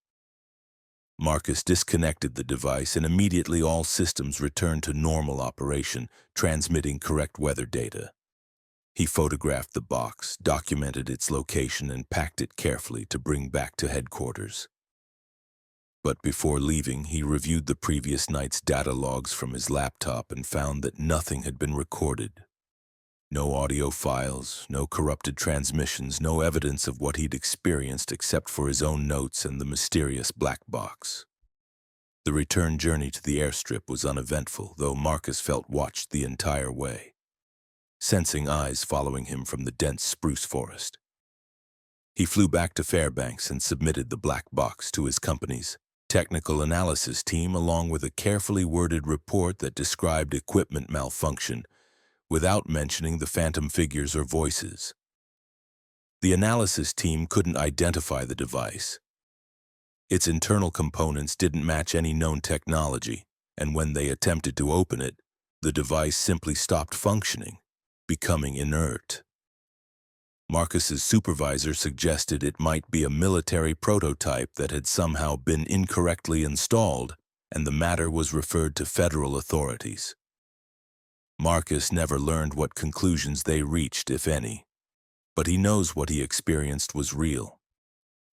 Marcus disconnected the device, and immediately all systems returned to normal operation, transmitting correct weather data. He photographed the box, documented its location, and packed it carefully to bring back to headquarters. But before leaving, he reviewed the previous night's data logs from his laptop and found that nothing had been recorded. No audio files, no corrupted transmissions, no evidence of what he'd experienced except for his own notes and the mysterious black box. The return journey to the airstrip was uneventful, though Marcus felt watched the entire way, sensing eyes following him from the dense spruce forest. He flew back to Fairbanks and submitted the black box to his companies, technical analysis team along with a carefully worded report that described equipment malfunction without mentioning the phantom figures or voices. The analysis team couldn't identify the device. Its internal components didn't match any known technology, and when they attempted to open it, the device simply stopped functioning, becoming inert. Marcus's supervisor suggested it might be a military prototype that had somehow been incorrectly installed, and the matter was referred to federal authorities. Marcus never learned what conclusions they reached, if any, but he knows what he experienced was real.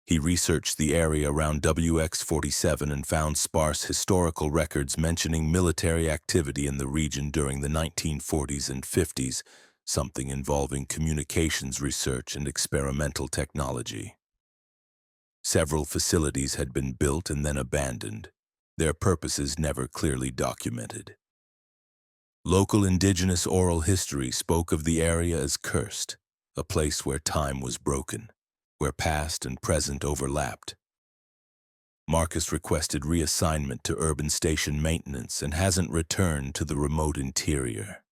He researched the area around WX-47 and found sparse historical records mentioning military activity in the region during the 1940s and 50s, something involving communications research and experimental technology. Several facilities had been built and then abandoned, their purposes never clearly documented. Local indigenous oral history spoke of the area as cursed, a place where time was broken, where past and present overlapped. Marcus requested reassignment to urban station maintenance and hasn't returned to the remote interior.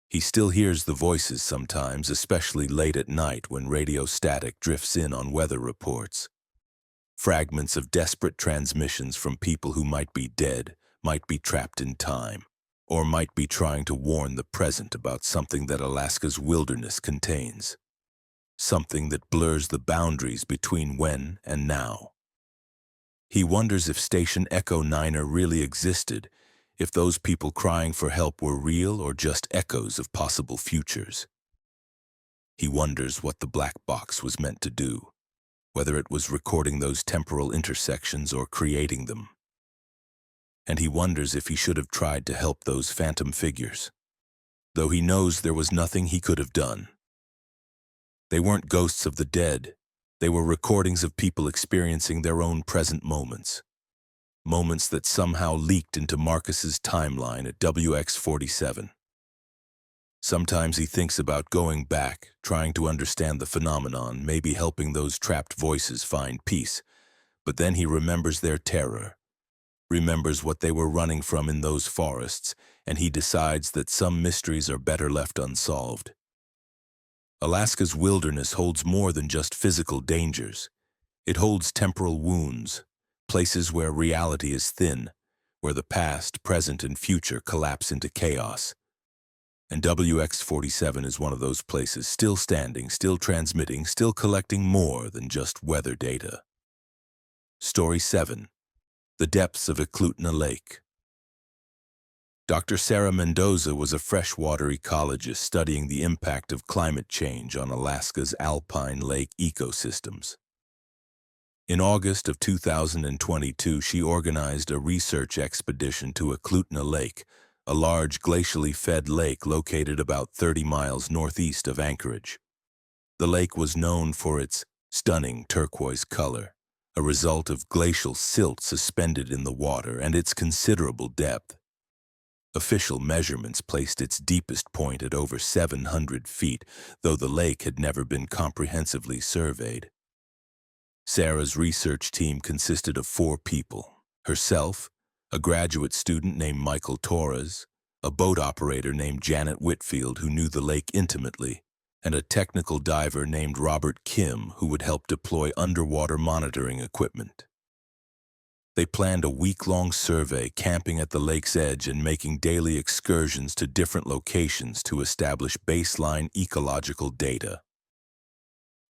He still hears the voices sometimes, especially late at night when radio static drifts in on weather reports. Fragments of desperate transmissions from people who might be dead, might be trapped in time, or might be trying to warn the present about something that Alaska's wilderness contains. Something that blurs the boundaries between when and now. He wonders if Station Echo 9 really existed, if those people crying for help were real or just echoes of possible futures. He wonders what the black box was meant to do, whether it was recording those temporal intersections or creating them. And he wonders if he should have tried to help those phantom figures, though he knows there was nothing he could have done. They weren't ghosts of the dead. They were recordings of people experiencing their own present moments. Moments that somehow leaked into Marcus's timeline at WX-47. Sometimes he thinks about going back, trying to understand the phenomenon, maybe helping those trapped voices find peace. But then he remembers their terror, remembers what they were running from in those forests, and he decides that some mysteries are better left unsolved. Alaska's wilderness holds more than just physical dangers. It holds temporal wounds, places where reality is thin, where the past, present, and future collapse into chaos. And WX-47 is one of those places, still standing, still transmitting, still collecting more than just weather data. Story 7. The Depths of Eklutna Lake. Dr. Sarah Mendoza was a freshwater ecologist studying the impact of climate change on Alaska's alpine lake ecosystems. In August of 2022, she organized a research expedition to Eklutna Lake, a large glacially fed lake located about 30 miles northeast of Anchorage. The lake was known for its stunning turquoise color, a result of glacial silt suspended in the water, and its considerable depth. Official measurements placed its deepest point at over 700 feet, though the lake had never been comprehensively surveyed. Sarah's research team consisted of 4 people: herself, a graduate student named Michael Torres, a boat operator named Janet Whitfield who knew the lake intimately, and a technical diver named Robert Kim who would help deploy underwater monitoring equipment. They planned a week-long survey, camping at the lake's edge and making daily excursions to different locations to establish baseline ecological data.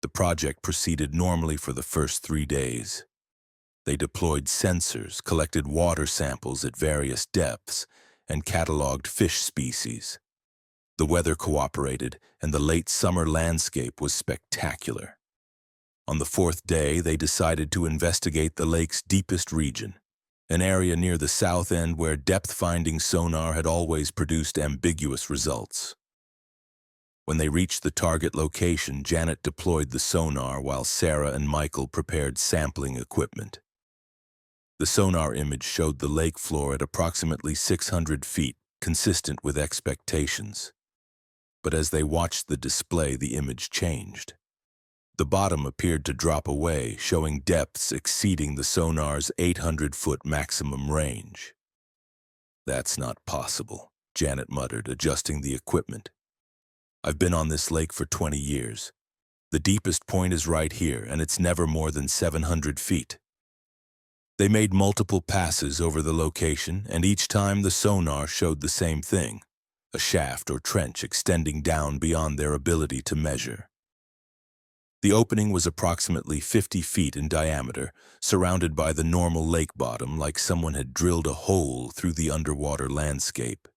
The project proceeded normally for the first 3 days. They deployed sensors, collected water samples at various depths, and cataloged fish species. The weather cooperated, and the late summer landscape was spectacular. On the 4th day, they decided to investigate the lake's deepest region, an area near the south end where depth-finding sonar had always produced ambiguous results. When they reached the target location, Janet deployed the sonar while Sarah and Michael prepared sampling equipment. The sonar image showed the lake floor at approximately 600 feet, consistent with expectations. But as they watched the display, the image changed. The bottom appeared to drop away, showing depths exceeding the sonar's 800-foot maximum range. "That's not possible," Janet muttered, adjusting the equipment. "I've been on this lake for 20 years. The deepest point is right here, and it's never more than 700 feet. They made multiple passes over the location, and each time the sonar showed the same thing, a shaft or trench extending down beyond their ability to measure. The opening was approximately 50 feet in diameter, surrounded by the normal lake bottom like someone had drilled a hole through the underwater landscape.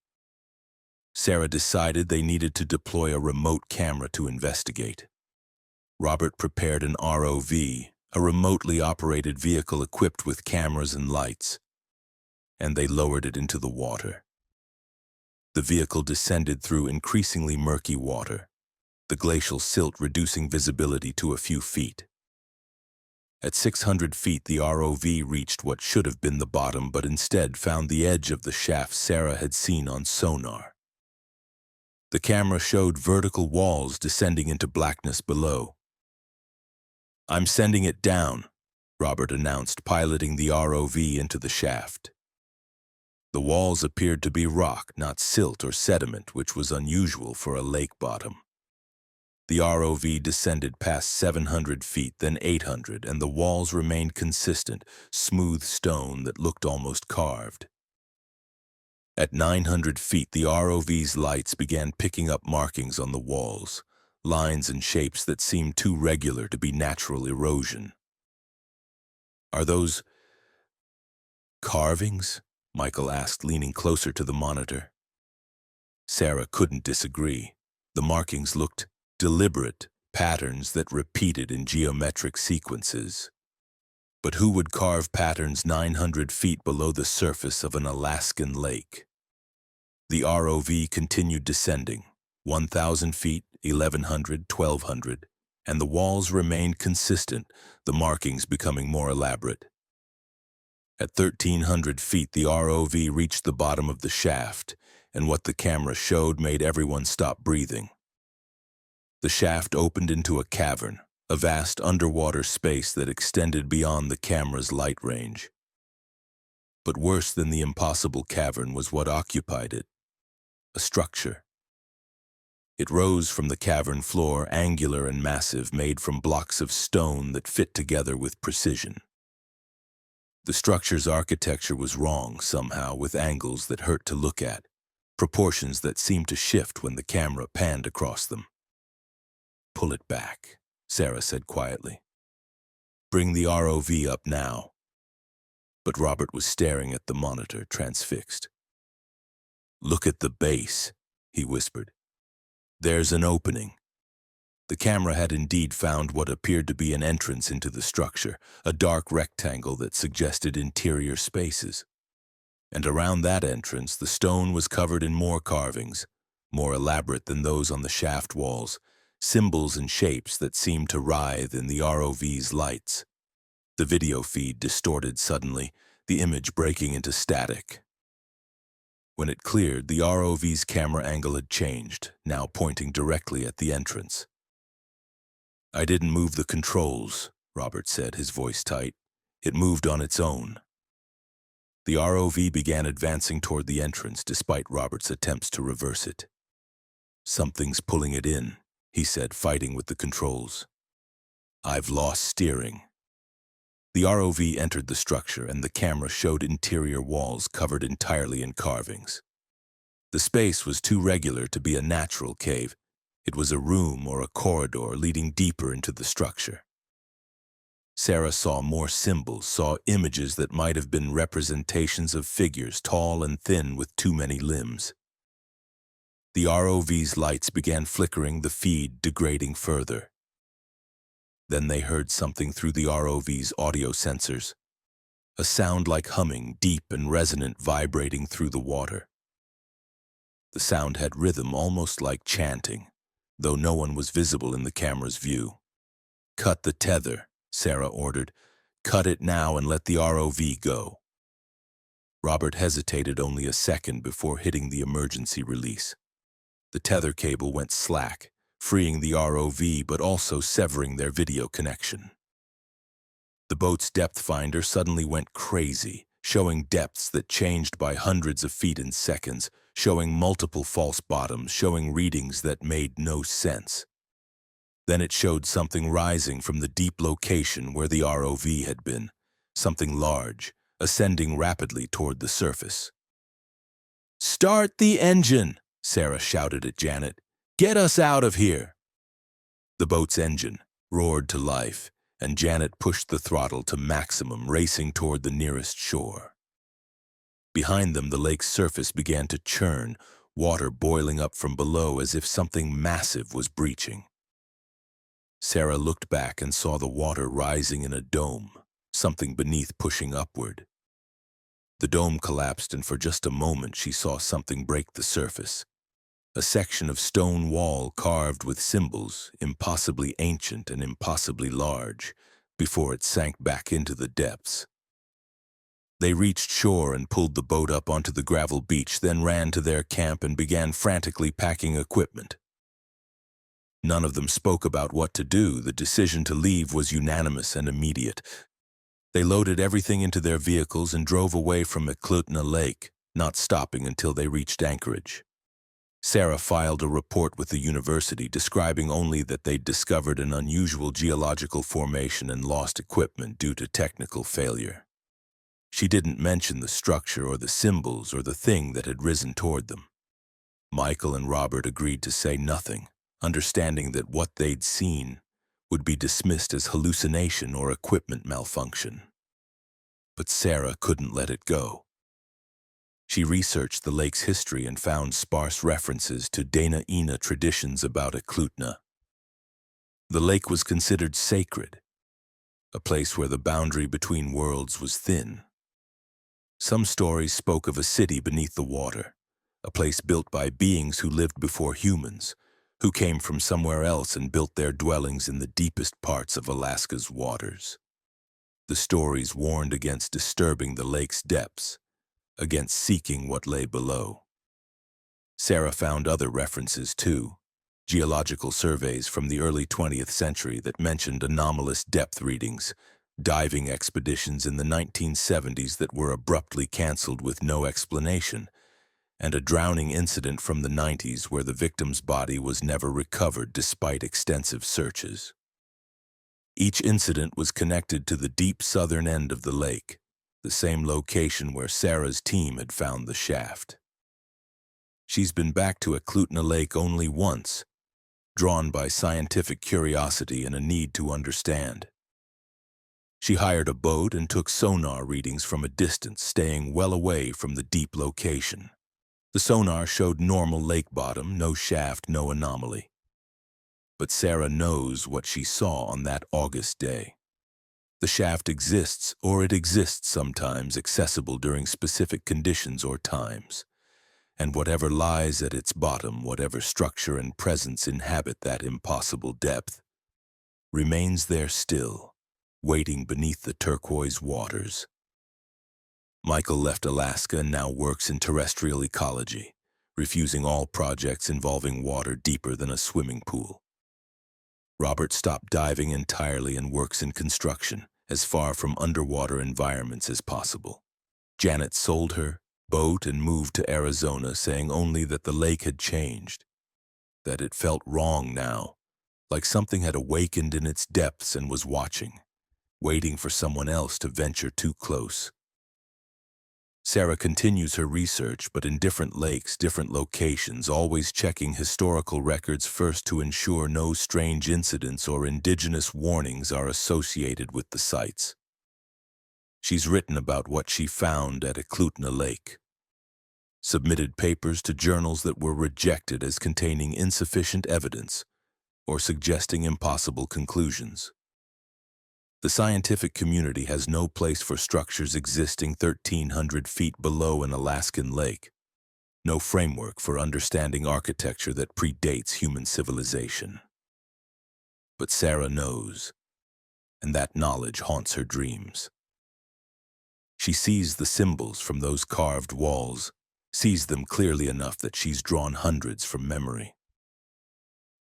Sarah decided they needed to deploy a remote camera to investigate. Robert prepared an ROV, a remotely operated vehicle equipped with cameras and lights, and they lowered it into the water. The vehicle descended through increasingly murky water, the glacial silt reducing visibility to a few feet. At 600 feet, the ROV reached what should have been the bottom, but instead found the edge of the shaft Sarah had seen on sonar. The camera showed vertical walls descending into blackness below. "I'm sending it down," Robert announced, piloting the ROV into the shaft. The walls appeared to be rock, not silt or sediment, which was unusual for a lake bottom. The ROV descended past 700 feet, then 800, and the walls remained consistent, smooth stone that looked almost carved. At 900 feet, the ROV's lights began picking up markings on the walls, lines and shapes that seemed too regular to be natural erosion. "Are those carvings?" Michael asked, leaning closer to the monitor. Sarah couldn't disagree. The markings looked deliberate, patterns that repeated in geometric sequences. But who would carve patterns 900 feet below the surface of an Alaskan lake? The ROV continued descending, 1,000 feet, 1,100, 1,200, and the walls remained consistent, the markings becoming more elaborate. At 1,300 feet, the ROV reached the bottom of the shaft, and what the camera showed made everyone stop breathing. The shaft opened into a cavern, a vast underwater space that extended beyond the camera's light range. But worse than the impossible cavern was what occupied it: a structure. It rose from the cavern floor, angular and massive, made from blocks of stone that fit together with precision. The structure's architecture was wrong somehow, with angles that hurt to look at, proportions that seemed to shift when the camera panned across them. "Pull it back," Sarah said quietly. "Bring the ROV up now." But Robert was staring at the monitor, transfixed. "Look at the base," he whispered. "There's an opening." The camera had indeed found what appeared to be an entrance into the structure, a dark rectangle that suggested interior spaces. And around that entrance, the stone was covered in more carvings, more elaborate than those on the shaft walls, symbols and shapes that seemed to writhe in the ROV's lights. The video feed distorted suddenly, the image breaking into static. When it cleared, the ROV's camera angle had changed, now pointing directly at the entrance. "I didn't move the controls," Robert said, his voice tight. "It moved on its own." The ROV began advancing toward the entrance, despite Robert's attempts to reverse it. "Something's pulling it in," he said, fighting with the controls. "I've lost steering." The ROV entered the structure, and the camera showed interior walls covered entirely in carvings. The space was too regular to be a natural cave. It was a room or a corridor leading deeper into the structure. Sarah saw more symbols, saw images that might have been representations of figures, tall and thin with too many limbs. The ROV's lights began flickering, the feed degrading further. Then they heard something through the ROV's audio sensors, a sound like humming, deep and resonant, vibrating through the water. The sound had rhythm, almost like chanting, though no one was visible in the camera's view. "Cut the tether," Sarah ordered. "Cut it now and let the ROV go." Robert hesitated only a second before hitting the emergency release. The tether cable went slack, freeing the ROV but also severing their video connection. The boat's depth finder suddenly went crazy, showing depths that changed by hundreds of feet in seconds, showing multiple false bottoms, showing readings that made no sense. Then it showed something rising from the deep location where the ROV had been, something large, ascending rapidly toward the surface. "Start the engine!" Sarah shouted at Janet. "Get us out of here!" The boat's engine roared to life, and Janet pushed the throttle to maximum, racing toward the nearest shore. Behind them, the lake's surface began to churn, water boiling up from below as if something massive was breaching. Sarah looked back and saw the water rising in a dome, something beneath pushing upward. The dome collapsed, and for just a moment she saw something break the surface. A section of stone wall carved with symbols, impossibly ancient and impossibly large, before it sank back into the depths. They reached shore and pulled the boat up onto the gravel beach, then ran to their camp and began frantically packing equipment. None of them spoke about what to do. The decision to leave was unanimous and immediate. They loaded everything into their vehicles and drove away from Eklutna Lake, not stopping until they reached anchorage. Sarah filed a report with the university describing only that they'd discovered an unusual geological formation and lost equipment due to technical failure. She didn't mention the structure or the symbols or the thing that had risen toward them. Michael and Robert agreed to say nothing, understanding that what they'd seen would be dismissed as hallucination or equipment malfunction. But Sarah couldn't let it go. She researched the lake's history and found sparse references to Dana-Ina traditions about Eklutna. The lake was considered sacred, a place where the boundary between worlds was thin. Some stories spoke of a city beneath the water, a place built by beings who lived before humans, who came from somewhere else and built their dwellings in the deepest parts of Alaska's waters. The stories warned against disturbing the lake's depths, against seeking what lay below. Sarah found other references too, geological surveys from the early 20th century that mentioned anomalous depth readings, diving expeditions in the 1970s that were abruptly canceled with no explanation, and a drowning incident from the 90s where the victim's body was never recovered despite extensive searches. Each incident was connected to the deep southern end of the lake, the same location where Sarah's team had found the shaft. She's been back to Eklutna Lake only once, drawn by scientific curiosity and a need to understand. She hired a boat and took sonar readings from a distance, staying well away from the deep location. The sonar showed normal lake bottom, no shaft, no anomaly. But Sarah knows what she saw on that August day. The shaft exists, or it exists sometimes, accessible during specific conditions or times. And whatever lies at its bottom, whatever structure and presence inhabit that impossible depth, remains there still, waiting beneath the turquoise waters. Michael left Alaska and now works in terrestrial ecology, refusing all projects involving water deeper than a swimming pool. Robert stopped diving entirely and works in construction, as far from underwater environments as possible. Janet sold her boat and moved to Arizona, saying only that the lake had changed, that it felt wrong now, like something had awakened in its depths and was watching, waiting for someone else to venture too close. Sarah continues her research, but in different lakes, different locations, always checking historical records first to ensure no strange incidents or indigenous warnings are associated with the sites. She's written about what she found at Eklutna Lake, submitted papers to journals that were rejected as containing insufficient evidence or suggesting impossible conclusions. The scientific community has no place for structures existing 1,300 feet below an Alaskan lake, no framework for understanding architecture that predates human civilization. But Sarah knows, and that knowledge haunts her dreams. She sees the symbols from those carved walls, sees them clearly enough that she's drawn hundreds from memory.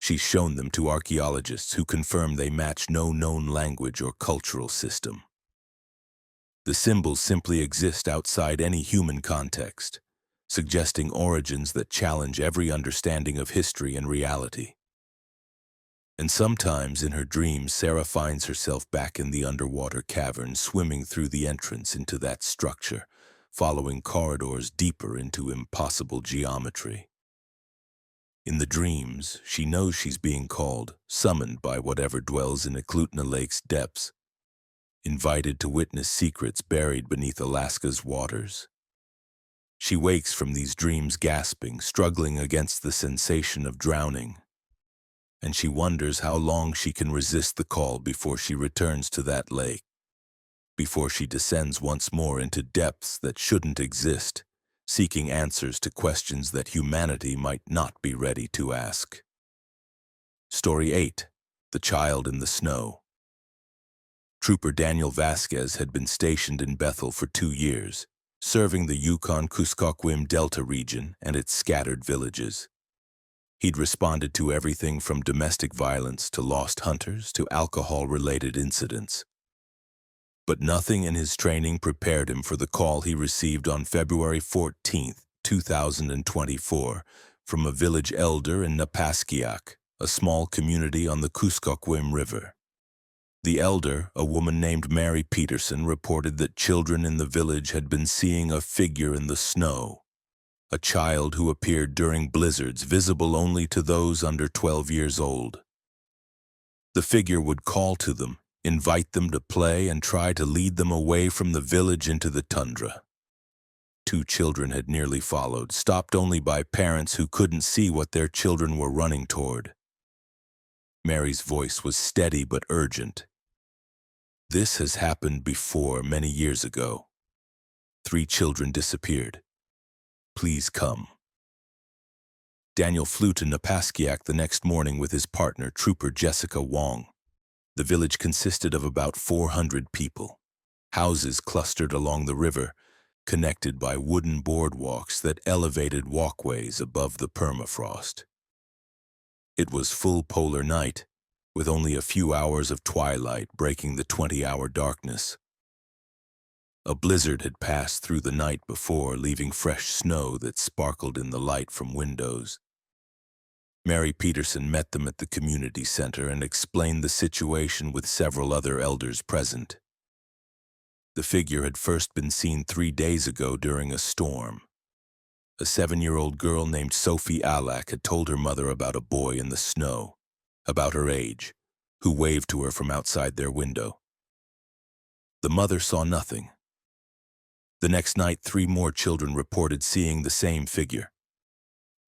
She's shown them to archaeologists who confirm they match no known language or cultural system. The symbols simply exist outside any human context, suggesting origins that challenge every understanding of history and reality. And sometimes in her dreams, Sarah finds herself back in the underwater cavern, swimming through the entrance into that structure, following corridors deeper into impossible geometry. In the dreams, she knows she's being called, summoned by whatever dwells in Eklutna Lake's depths, invited to witness secrets buried beneath Alaska's waters. She wakes from these dreams gasping, struggling against the sensation of drowning, and she wonders how long she can resist the call before she returns to that lake, before she descends once more into depths that shouldn't exist, seeking answers to questions that humanity might not be ready to ask. Story 8. The Child in the Snow. Trooper Daniel Vasquez had been stationed in Bethel for 2 years, serving the Yukon-Kuskokwim Delta region and its scattered villages. He'd responded to everything from domestic violence to lost hunters to alcohol-related incidents. But nothing in his training prepared him for the call he received on February 14, 2024, from a village elder in Napaskiak, a small community on the Kuskokwim River. The elder, a woman named Mary Peterson, reported that children in the village had been seeing a figure in the snow, a child who appeared during blizzards, visible only to those under 12 years old. The figure would call to them, invite them to play, and try to lead them away from the village into the tundra. 2 children had nearly followed, stopped only by parents who couldn't see what their children were running toward. Mary's voice was steady but urgent. This has happened before, many years ago. 3 children disappeared. Please come. Daniel flew to Napaskiak the next morning with his partner, Trooper Jessica Wong. The village consisted of about 400 people. Houses clustered along the river, connected by wooden boardwalks that elevated walkways above the permafrost. It was full polar night, with only a few hours of twilight breaking the 20-hour darkness. A blizzard had passed through the night before, leaving fresh snow that sparkled in the light from windows. Mary Peterson met them at the community center and explained the situation with several other elders present. The figure had first been seen 3 days ago during a storm. A 7-year-old girl named Sophie Alak had told her mother about a boy in the snow, about her age, who waved to her from outside their window. The mother saw nothing. The next night, 3 more children reported seeing the same figure.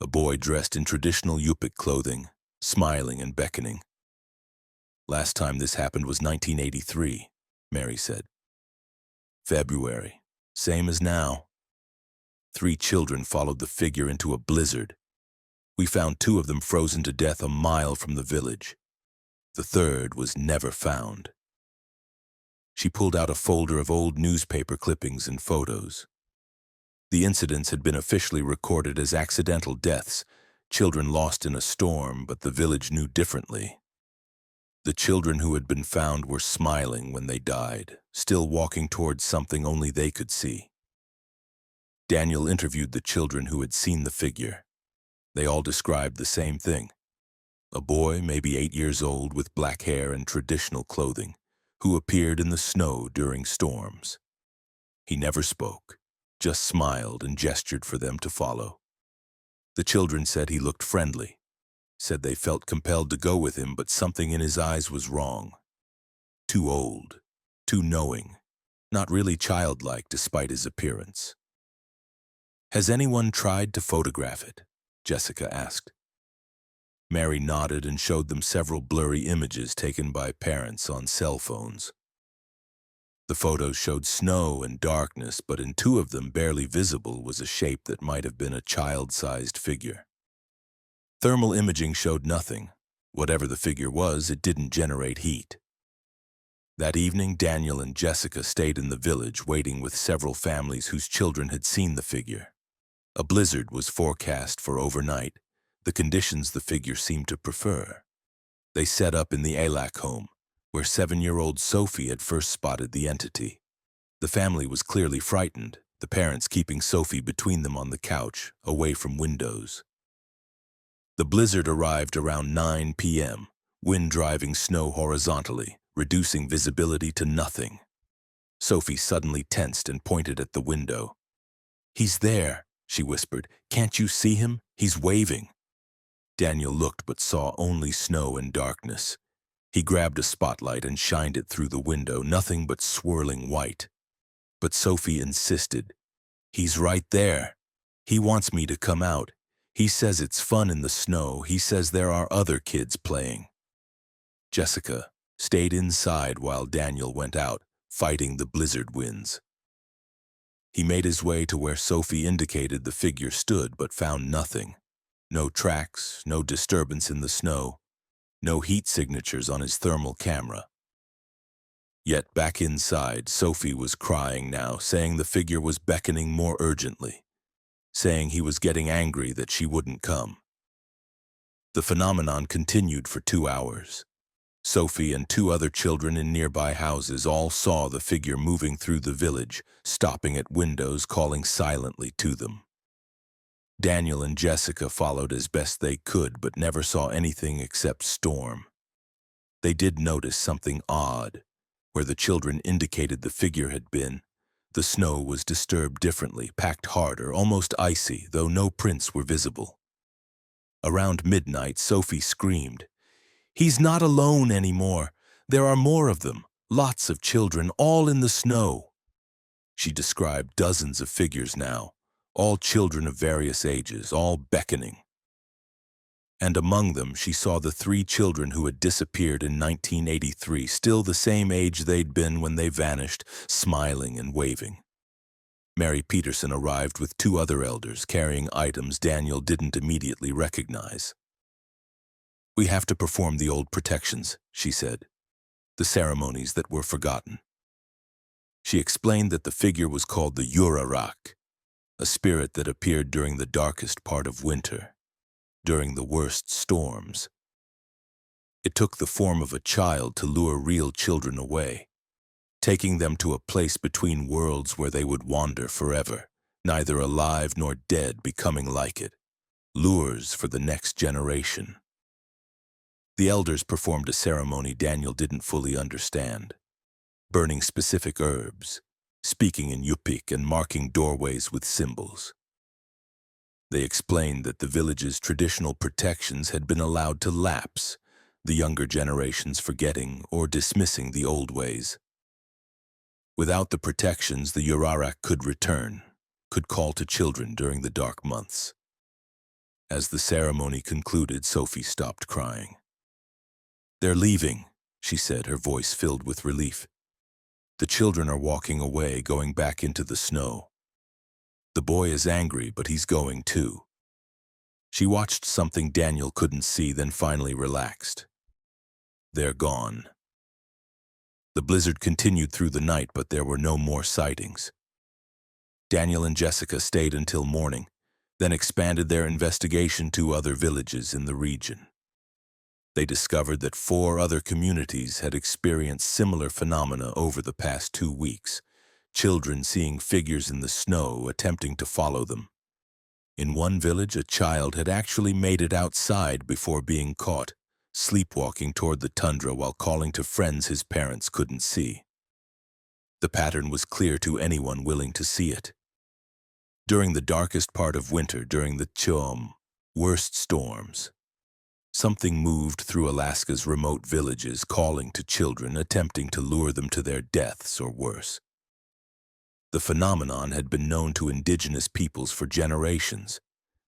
A boy dressed in traditional Yupik clothing, smiling and beckoning. Last time this happened was 1983, Mary said. February, same as now. 3 children followed the figure into a blizzard. We found 2 of them frozen to death a mile from the village. The 3rd was never found. She pulled out a folder of old newspaper clippings and photos. The incidents had been officially recorded as accidental deaths, children lost in a storm, but the village knew differently. The children who had been found were smiling when they died, still walking towards something only they could see. Daniel interviewed the children who had seen the figure. They all described the same thing. A boy, maybe 8 years old, with black hair and traditional clothing, who appeared in the snow during storms. He never spoke, just smiled and gestured for them to follow. The children said he looked friendly, said they felt compelled to go with him, but something in his eyes was wrong. Too old, too knowing, not really childlike despite his appearance. Has anyone tried to photograph it? Jessica asked. Mary nodded and showed them several blurry images taken by parents on cell phones. The photos showed snow and darkness, but in 2 of them, barely visible, was a shape that might have been a child-sized figure. Thermal imaging showed nothing. Whatever the figure was, it didn't generate heat. That evening, Daniel and Jessica stayed in the village, waiting with several families whose children had seen the figure. A blizzard was forecast for overnight, the conditions the figure seemed to prefer. They set up in the Alac home, where 7-year-old Sophie had first spotted the entity. The family was clearly frightened, the parents keeping Sophie between them on the couch, away from windows. The blizzard arrived around 9 p.m., wind driving snow horizontally, reducing visibility to nothing. Sophie suddenly tensed and pointed at the window. "He's there," she whispered. "Can't you see him? He's waving." Daniel looked but saw only snow and darkness. He grabbed a spotlight and shined it through the window, nothing but swirling white. But Sophie insisted. "He's right there. He wants me to come out. He says it's fun in the snow. He says there are other kids playing." Jessica stayed inside while Daniel went out, fighting the blizzard winds. He made his way to where Sophie indicated the figure stood but found nothing. No tracks, no disturbance in the snow, no heat signatures on his thermal camera. Yet back inside, Sophie was crying now, saying the figure was beckoning more urgently, saying he was getting angry that she wouldn't come. The phenomenon continued for 2 hours. Sophie and 2 other children in nearby houses all saw the figure moving through the village, stopping at windows, calling silently to them. Daniel and Jessica followed as best they could, but never saw anything except storm. They did notice something odd. Where the children indicated the figure had been, the snow was disturbed differently, packed harder, almost icy, though no prints were visible. Around midnight, Sophie screamed, "He's not alone anymore. There are more of them, lots of children, all in the snow." She described dozens of figures now, all children of various ages, all beckoning. And among them she saw the 3 children who had disappeared in 1983, still the same age they'd been when they vanished, smiling and waving. Mary Peterson arrived with 2 other elders carrying items Daniel didn't immediately recognize. "We have to perform the old protections," she said, "the ceremonies that were forgotten." She explained that the figure was called the Urarak, a spirit that appeared during the darkest part of winter, during the worst storms. It took the form of a child to lure real children away, taking them to a place between worlds where they would wander forever, neither alive nor dead, becoming like it, lures for the next generation. The elders performed a ceremony Daniel didn't fully understand, burning specific herbs, speaking in Yupik and marking doorways with symbols. They explained that the village's traditional protections had been allowed to lapse, the younger generations forgetting or dismissing the old ways. Without the protections, the Urarak could return, could call to children during the dark months. As the ceremony concluded, Sophie stopped crying. "They're leaving," she said, her voice filled with relief. "The children are walking away, going back into the snow. The boy is angry, but he's going too." She watched something Daniel couldn't see, then finally relaxed. "They're gone." The blizzard continued through the night, but there were no more sightings. Daniel and Jessica stayed until morning, then expanded their investigation to other villages in the region. They discovered that 4 other communities had experienced similar phenomena over the past 2 weeks, children seeing figures in the snow attempting to follow them. In one village, a child had actually made it outside before being caught, sleepwalking toward the tundra while calling to friends his parents couldn't see. The pattern was clear to anyone willing to see it. During the darkest part of winter, during the worst storms, something moved through Alaska's remote villages, calling to children, attempting to lure them to their deaths or worse. The phenomenon had been known to indigenous peoples for generations,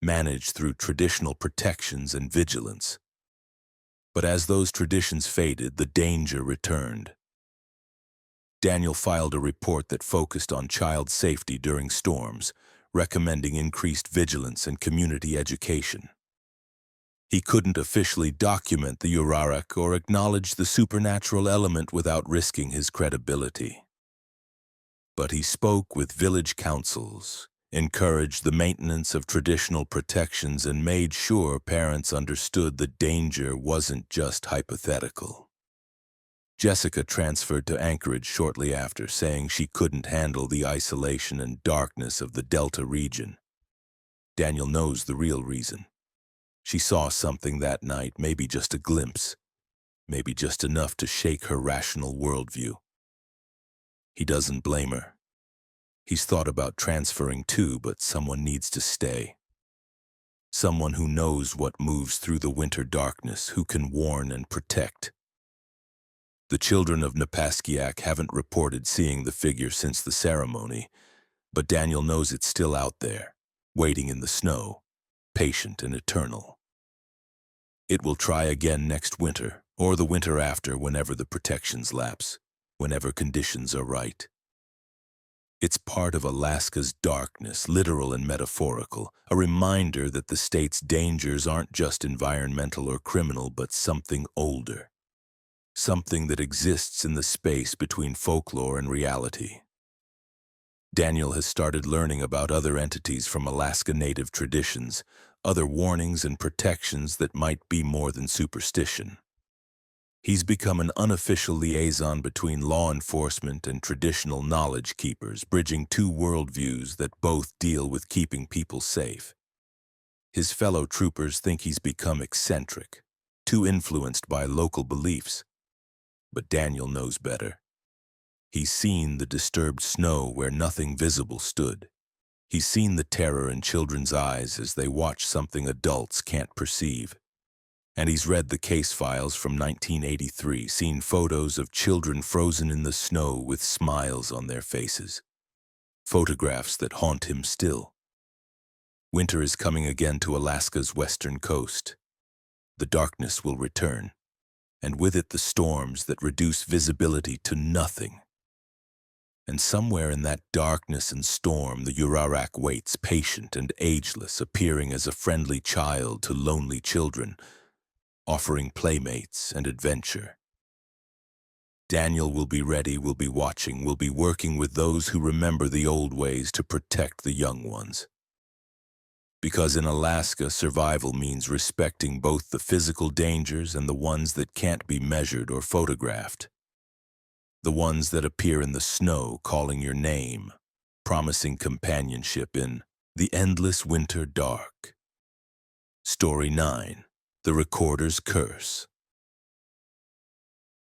managed through traditional protections and vigilance. But as those traditions faded, the danger returned. Daniel filed a report that focused on child safety during storms, recommending increased vigilance and community education. He couldn't officially document the Urarak or acknowledge the supernatural element without risking his credibility. But he spoke with village councils, encouraged the maintenance of traditional protections, and made sure parents understood the danger wasn't just hypothetical. Jessica transferred to Anchorage shortly after, saying she couldn't handle the isolation and darkness of the Delta region. Daniel knows the real reason. She saw something that night, maybe just a glimpse, maybe just enough to shake her rational worldview. He doesn't blame her. He's thought about transferring too, but someone needs to stay. Someone who knows what moves through the winter darkness, who can warn and protect. The children of Napaskiak haven't reported seeing the figure since the ceremony, but Daniel knows it's still out there, waiting in the snow, patient and eternal. It will try again next winter, or the winter after, whenever the protections lapse, whenever conditions are right. It's part of Alaska's darkness, literal and metaphorical, a reminder that the state's dangers aren't just environmental or criminal, but something older. Something that exists in the space between folklore and reality. Daniel has started learning about other entities from Alaska Native traditions, other warnings and protections that might be more than superstition. He's become an unofficial liaison between law enforcement and traditional knowledge keepers, bridging two worldviews that both deal with keeping people safe. His fellow troopers think he's become eccentric, too influenced by local beliefs. But Daniel knows better. He's seen the disturbed snow where nothing visible stood. He's seen the terror in children's eyes as they watch something adults can't perceive. And he's read the case files from 1983, seen photos of children frozen in the snow with smiles on their faces. Photographs that haunt him still. Winter is coming again to Alaska's western coast. The darkness will return, and with it the storms that reduce visibility to nothing. And somewhere in that darkness and storm, the Urarak waits, patient and ageless, appearing as a friendly child to lonely children, offering playmates and adventure. Daniel will be ready, will be watching, will be working with those who remember the old ways to protect the young ones. Because in Alaska, survival means respecting both the physical dangers and the ones that can't be measured or photographed. The ones that appear in the snow calling your name, promising companionship in the endless winter dark. Story 9. The Recorder's Curse.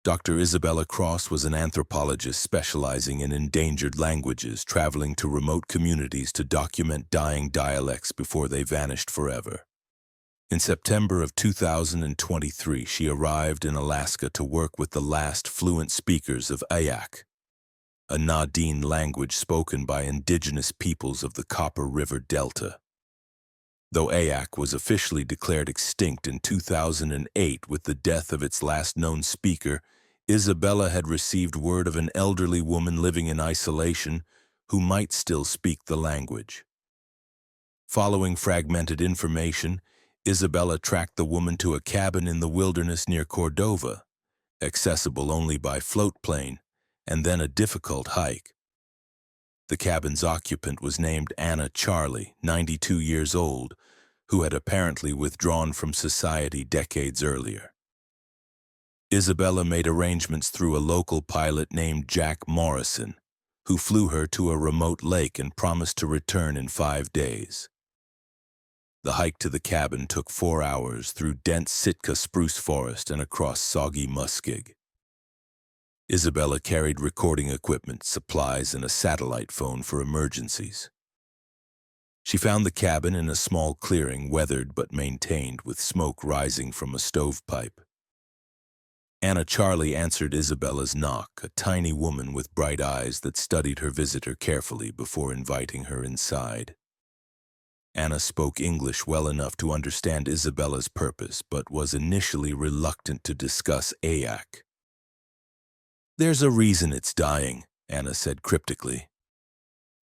Dr. Isabella Cross was an anthropologist specializing in endangered languages, traveling to remote communities to document dying dialects before they vanished forever. In September of 2023, she arrived in Alaska to work with the last fluent speakers of Ayak, a Nadine language spoken by indigenous peoples of the Copper River Delta. Though Ayak was officially declared extinct in 2008 with the death of its last known speaker, Isabella had received word of an elderly woman living in isolation who might still speak the language. Following fragmented information, Isabella tracked the woman to a cabin in the wilderness near Cordova, accessible only by float plane, and then a difficult hike. The cabin's occupant was named Anna Charlie, 92 years old, who had apparently withdrawn from society decades earlier. Isabella made arrangements through a local pilot named Jack Morrison, who flew her to a remote lake and promised to return in 5 days. The hike to the cabin took 4 hours through dense Sitka spruce forest and across soggy muskeg. Isabella carried recording equipment, supplies, and a satellite phone for emergencies. She found the cabin in a small clearing, weathered but maintained, with smoke rising from a stovepipe. Anna Charlie answered Isabella's knock, a tiny woman with bright eyes that studied her visitor carefully before inviting her inside. Anna spoke English well enough to understand Isabella's purpose, but was initially reluctant to discuss Ayak. "There's a reason it's dying," Anna said cryptically.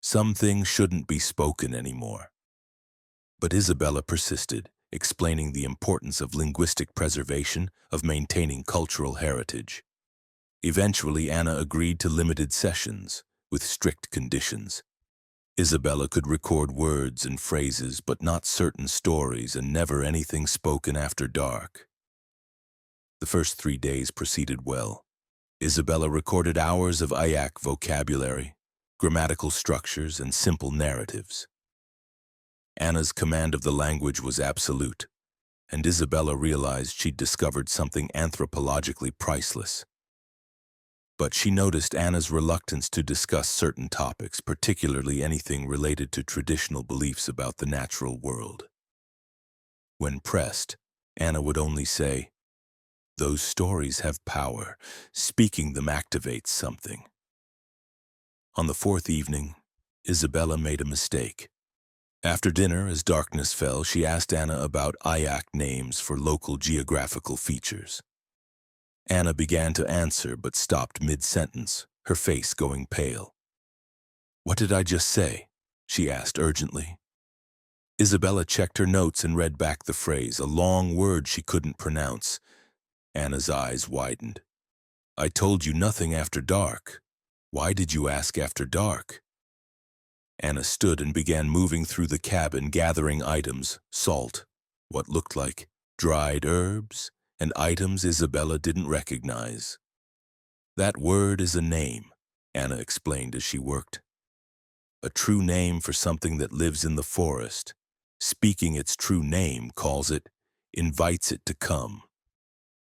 "Some things shouldn't be spoken anymore." But Isabella persisted, explaining the importance of linguistic preservation, of maintaining cultural heritage. Eventually, Anna agreed to limited sessions, with strict conditions. Isabella could record words and phrases, but not certain stories, and never anything spoken after dark. The first 3 days proceeded well. Isabella recorded hours of Ayak vocabulary, grammatical structures, and simple narratives. Anna's command of the language was absolute, and Isabella realized she'd discovered something anthropologically priceless. But she noticed Anna's reluctance to discuss certain topics, particularly anything related to traditional beliefs about the natural world. When pressed, Anna would only say, "Those stories have power. Speaking them activates something." On the fourth evening, Isabella made a mistake. After dinner, as darkness fell, she asked Anna about Ayak names for local geographical features. Anna began to answer but stopped mid-sentence, her face going pale. "What did I just say?" she asked urgently. Isabella checked her notes and read back the phrase, a long word she couldn't pronounce. Anna's eyes widened. "I told you nothing after dark. Why did you ask after dark?" Anna stood and began moving through the cabin, gathering items, salt, what looked like dried herbs, and items Isabella didn't recognize. "That word is a name," Anna explained as she worked. "A true name for something that lives in the forest. Speaking its true name calls it, invites it to come.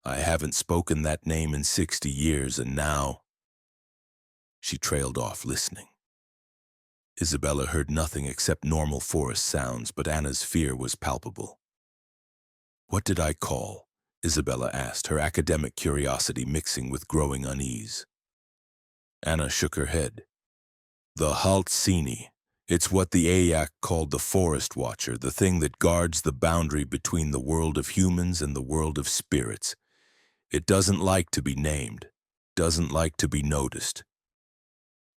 I haven't spoken that name in 60 years, and now—" She trailed off, listening. Isabella heard nothing except normal forest sounds, but Anna's fear was palpable. "What did I call?" Isabella asked, her academic curiosity mixing with growing unease. Anna shook her head. "The Haltsini. It's what the Ayak called the Forest Watcher, the thing that guards the boundary between the world of humans and the world of spirits. It doesn't like to be named, doesn't like to be noticed.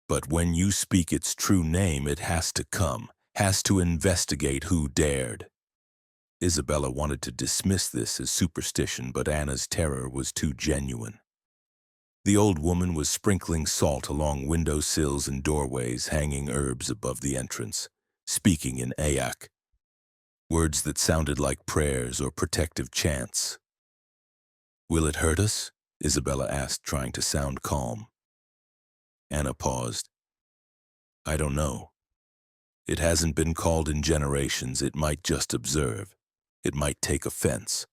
But when you speak its true name, it has to come, has to investigate who dared." Isabella wanted to dismiss this as superstition, but Anna's terror was too genuine. The old woman was sprinkling salt along window sills and doorways, hanging herbs above the entrance, speaking in Ayak, words that sounded like prayers or protective chants. "Will it hurt us?" Isabella asked, trying to sound calm. Anna paused. "I don't know. It hasn't been called in generations. It might just observe. It might take offense.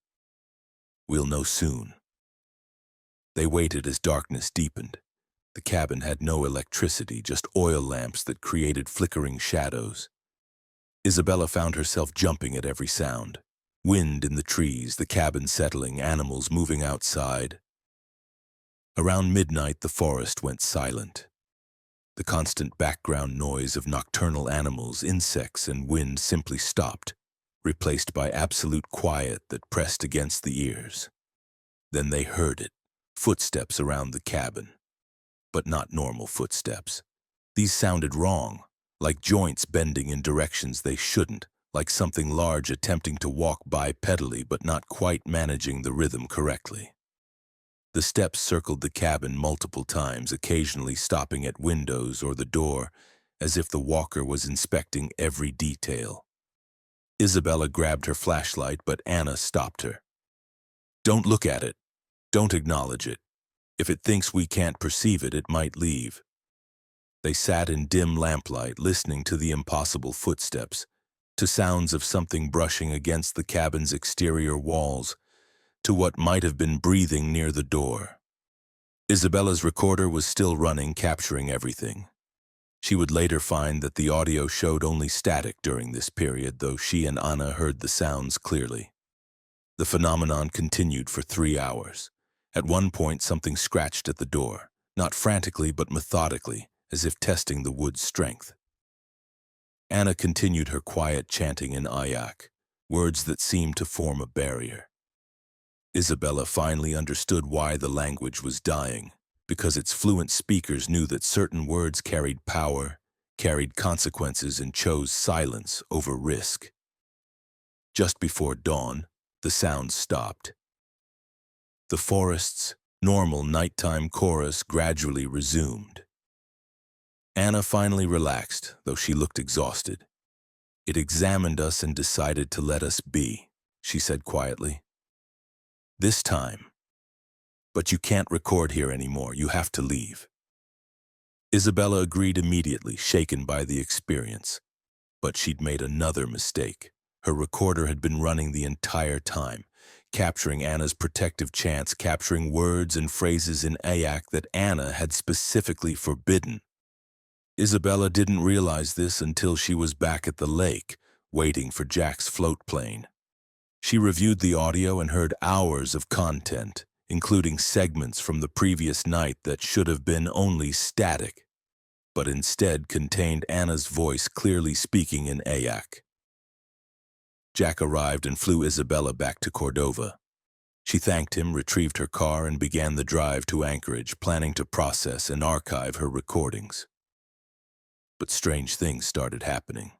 We'll know soon." They waited as darkness deepened. The cabin had no electricity, just oil lamps that created flickering shadows. Isabella found herself jumping at every sound. Wind in the trees, the cabin settling, animals moving outside. Around midnight, the forest went silent. The constant background noise of nocturnal animals, insects, and wind simply stopped, replaced by absolute quiet that pressed against the ears. Then they heard it, footsteps around the cabin. But not normal footsteps. These sounded wrong, like joints bending in directions they shouldn't, like something large attempting to walk bipedally but not quite managing the rhythm correctly. The steps circled the cabin multiple times, occasionally stopping at windows or the door, as if the walker was inspecting every detail. Isabella grabbed her flashlight, but Anna stopped her. "Don't look at it. Don't acknowledge it. If it thinks we can't perceive it, it might leave." They sat in dim lamplight, listening to the impossible footsteps, to sounds of something brushing against the cabin's exterior walls, to what might have been breathing near the door. Isabella's recorder was still running, capturing everything. She would later find that the audio showed only static during this period, though she and Anna heard the sounds clearly. The phenomenon continued for 3 hours. At one point, something scratched at the door, not frantically but methodically, as if testing the wood's strength. Anna continued her quiet chanting in Ayak, words that seemed to form a barrier. Isabella finally understood why the language was dying, because its fluent speakers knew that certain words carried power, carried consequences, and chose silence over risk. Just before dawn, the sound stopped. The forest's normal nighttime chorus gradually resumed. Anna finally relaxed, though she looked exhausted. "It examined us and decided to let us be," she said quietly. "This time. But you can't record here anymore. You have to leave." Isabella agreed immediately, shaken by the experience. But she'd made another mistake. Her recorder had been running the entire time, capturing Anna's protective chants, capturing words and phrases in Ayak that Anna had specifically forbidden. Isabella didn't realize this until she was back at the lake, waiting for Jack's float plane. She reviewed the audio and heard hours of content, including segments from the previous night that should have been only static, but instead contained Anna's voice clearly speaking in Ayak. Jack arrived and flew Isabella back to Cordova. She thanked him, retrieved her car, and began the drive to Anchorage, planning to process and archive her recordings. But strange things started happening.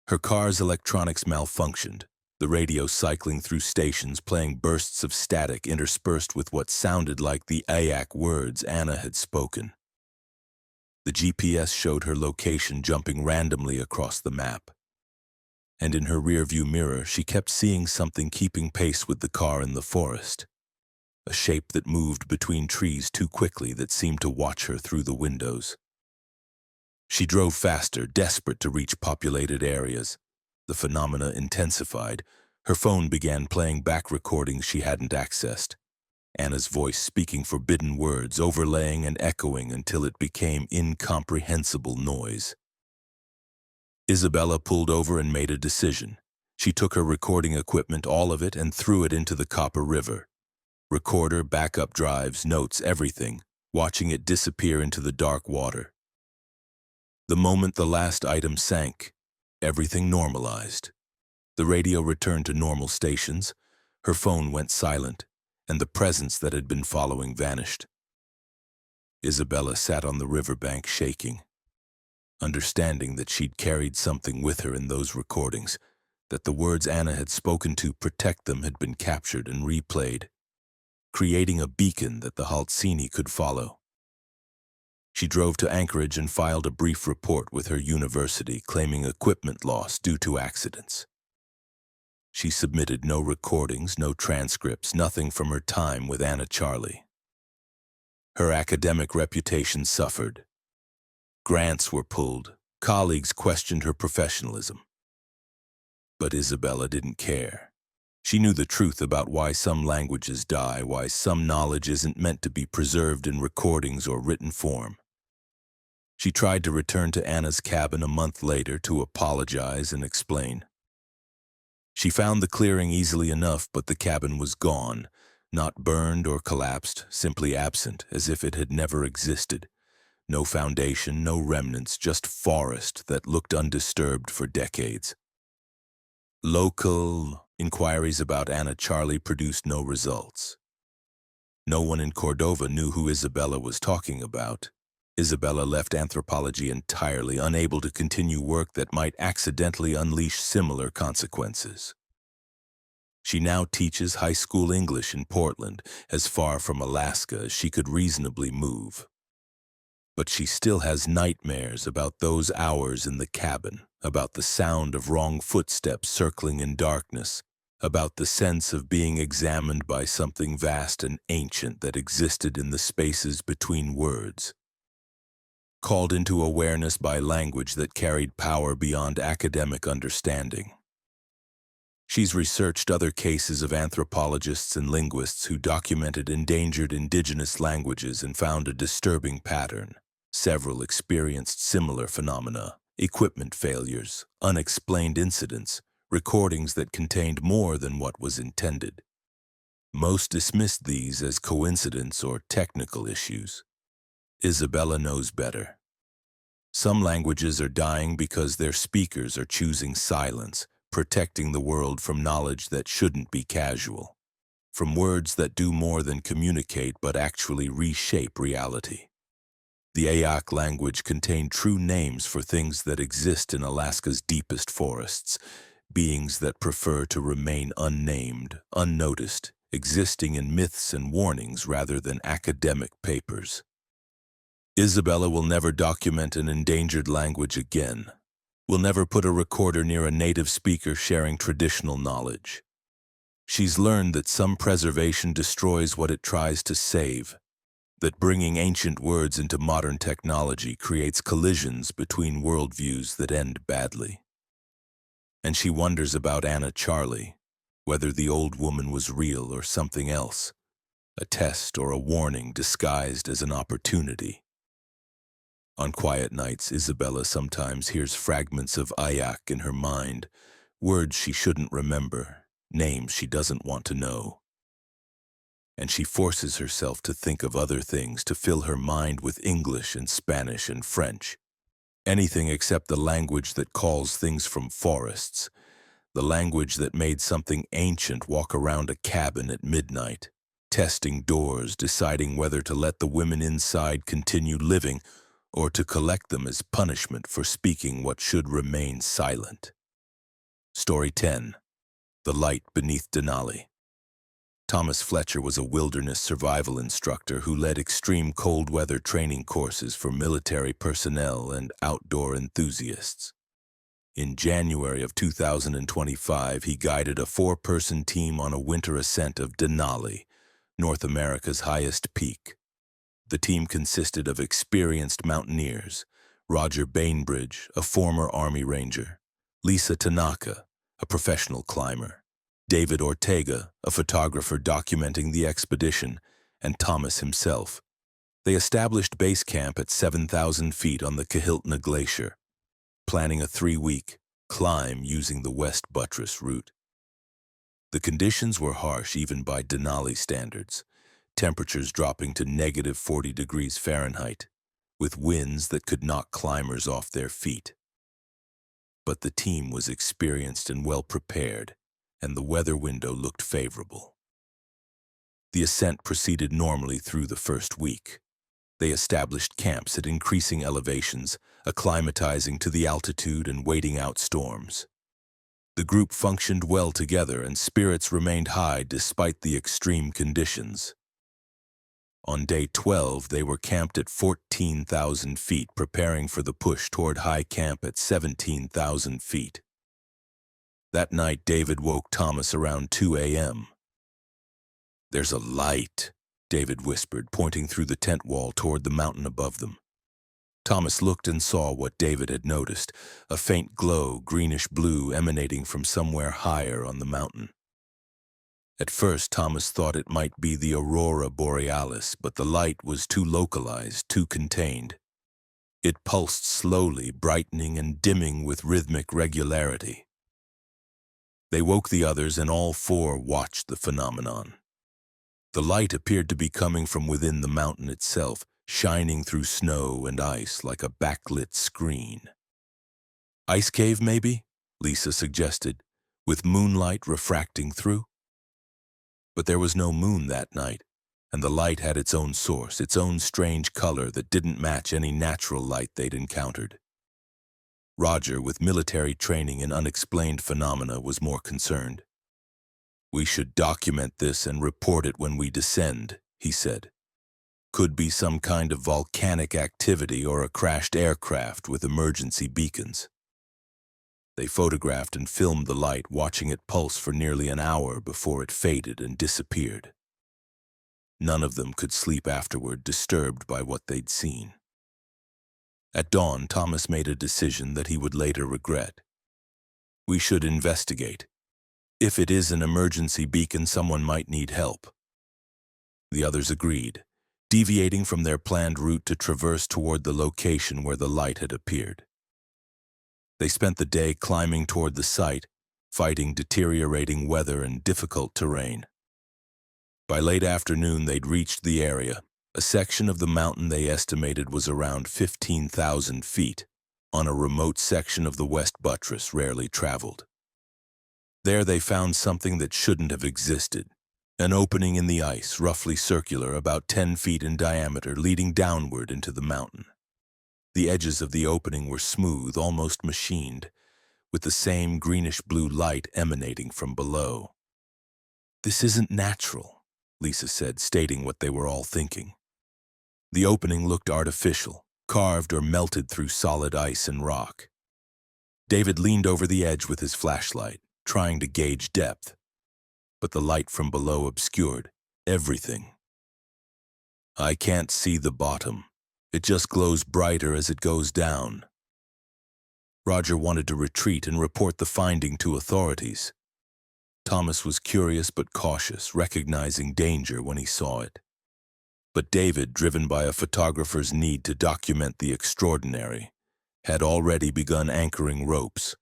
Her car's electronics malfunctioned, the radio cycling through stations playing bursts of static interspersed with what sounded like the Ayak words Anna had spoken. The GPS showed her location jumping randomly across the map. And in her rearview mirror, she kept seeing something keeping pace with the car in the forest. A shape that moved between trees too quickly that seemed to watch her through the windows. She drove faster, desperate to reach populated areas. The phenomena intensified. Her phone began playing back recordings she hadn't accessed. Anna's voice speaking forbidden words, overlaying and echoing until it became incomprehensible noise. Isabella pulled over and made a decision. She took her recording equipment, all of it, and threw it into the Copper River. Recorder, backup drives, notes, everything, watching it disappear into the dark water. The moment the last item sank, everything normalized. The radio returned to normal stations, her phone went silent, and the presence that had been following vanished. Isabella sat on the riverbank shaking, understanding that she'd carried something with her in those recordings, that the words Anna had spoken to protect them had been captured and replayed, creating a beacon that the Haltsini could follow. She drove to Anchorage and filed a brief report with her university claiming equipment loss due to accidents. She submitted no recordings, no transcripts, nothing from her time with Anna Charlie. Her academic reputation suffered. Grants were pulled. Colleagues questioned her professionalism. But Isabella didn't care. She knew the truth about why some languages die, why some knowledge isn't meant to be preserved in recordings or written form. She tried to return to Anna's cabin a month later to apologize and explain. She found the clearing easily enough, but the cabin was gone, not burned or collapsed, simply absent, as if it had never existed. No foundation, no remnants, just forest that looked undisturbed for decades. Local inquiries about Anna Charlie produced no results. No one in Cordova knew who Isabella was talking about. Isabella left anthropology entirely, unable to continue work that might accidentally unleash similar consequences. She now teaches high school English in Portland, as far from Alaska as she could reasonably move. But she still has nightmares about those hours in the cabin, about the sound of wrong footsteps circling in darkness, about the sense of being examined by something vast and ancient that existed in the spaces between words. Called into awareness by language that carried power beyond academic understanding. She's researched other cases of anthropologists and linguists who documented endangered indigenous languages and found a disturbing pattern. Several experienced similar phenomena, equipment failures, unexplained incidents, recordings that contained more than what was intended. Most dismissed these as coincidence or technical issues. Isabella knows better. Some languages are dying because their speakers are choosing silence, protecting the world from knowledge that shouldn't be casual, from words that do more than communicate but actually reshape reality. The Ayak language contained true names for things that exist in Alaska's deepest forests, beings that prefer to remain unnamed, unnoticed, existing in myths and warnings rather than academic papers. Isabella will never document an endangered language again. Will never put a recorder near a native speaker sharing traditional knowledge. She's learned that some preservation destroys what it tries to save, that bringing ancient words into modern technology creates collisions between worldviews that end badly. And she wonders about Anna Charlie, whether the old woman was real or something else, a test or a warning disguised as an opportunity. On quiet nights, Isabella sometimes hears fragments of Ayak in her mind, words she shouldn't remember, names she doesn't want to know. And she forces herself to think of other things to fill her mind with English and Spanish and French. Anything except the language that calls things from forests, the language that made something ancient walk around a cabin at midnight, testing doors, deciding whether to let the women inside continue living or to collect them as punishment for speaking what should remain silent. Story 10. The Light Beneath Denali. Thomas Fletcher was a wilderness survival instructor who led extreme cold weather training courses for military personnel and outdoor enthusiasts. In January of 2025, he guided a 4-person team on a winter ascent of Denali, North America's highest peak. The team consisted of experienced mountaineers, Roger Bainbridge, a former Army Ranger, Lisa Tanaka, a professional climber, David Ortega, a photographer documenting the expedition, and Thomas himself. They established base camp at 7,000 feet on the Kahiltna Glacier, planning a 3-week climb using the West Buttress route. The conditions were harsh even by Denali standards, temperatures dropping to negative 40 degrees Fahrenheit, with winds that could knock climbers off their feet. But the team was experienced and well prepared, and the weather window looked favorable. The ascent proceeded normally through the first week. They established camps at increasing elevations, acclimatizing to the altitude and waiting out storms. The group functioned well together and spirits remained high despite the extreme conditions. On day 12, they were camped at 14,000 feet, preparing for the push toward high camp at 17,000 feet. That night, David woke Thomas around 2 a.m. "There's a light," David whispered, pointing through the tent wall toward the mountain above them. Thomas looked and saw what David had noticed, a faint glow, greenish-blue, emanating from somewhere higher on the mountain. At first, Thomas thought it might be the aurora borealis, but the light was too localized, too contained. It pulsed slowly, brightening and dimming with rhythmic regularity. They woke the others, and all 4 watched the phenomenon. The light appeared to be coming from within the mountain itself, shining through snow and ice like a backlit screen. "Ice cave, maybe?" Lisa suggested, "with moonlight refracting through?" But there was no moon that night, and the light had its own source, its own strange color that didn't match any natural light they'd encountered. Roger, with military training in unexplained phenomena, was more concerned. "We should document this and report it when we descend," he said. "Could be some kind of volcanic activity or a crashed aircraft with emergency beacons." They photographed and filmed the light, watching it pulse for nearly an hour before it faded and disappeared. None of them could sleep afterward, disturbed by what they'd seen. At dawn, Thomas made a decision that he would later regret. "We should investigate. If it is an emergency beacon, someone might need help." The others agreed, deviating from their planned route to traverse toward the location where the light had appeared. They spent the day climbing toward the site, fighting deteriorating weather and difficult terrain. By late afternoon, they'd reached the area, a section of the mountain they estimated was around 15,000 feet, on a remote section of the West Buttress rarely traveled. There they found something that shouldn't have existed, an opening in the ice, roughly circular, about 10 feet in diameter, leading downward into the mountain. The edges of the opening were smooth, almost machined, with the same greenish-blue light emanating from below. "This isn't natural," Lisa said, stating what they were all thinking. The opening looked artificial, carved or melted through solid ice and rock. David leaned over the edge with his flashlight, trying to gauge depth, but the light from below obscured everything. "I can't see the bottom. It just glows brighter as it goes down." Roger wanted to retreat and report the finding to authorities. Thomas was curious but cautious, recognizing danger when he saw it. But David, driven by a photographer's need to document the extraordinary, had already begun anchoring ropes.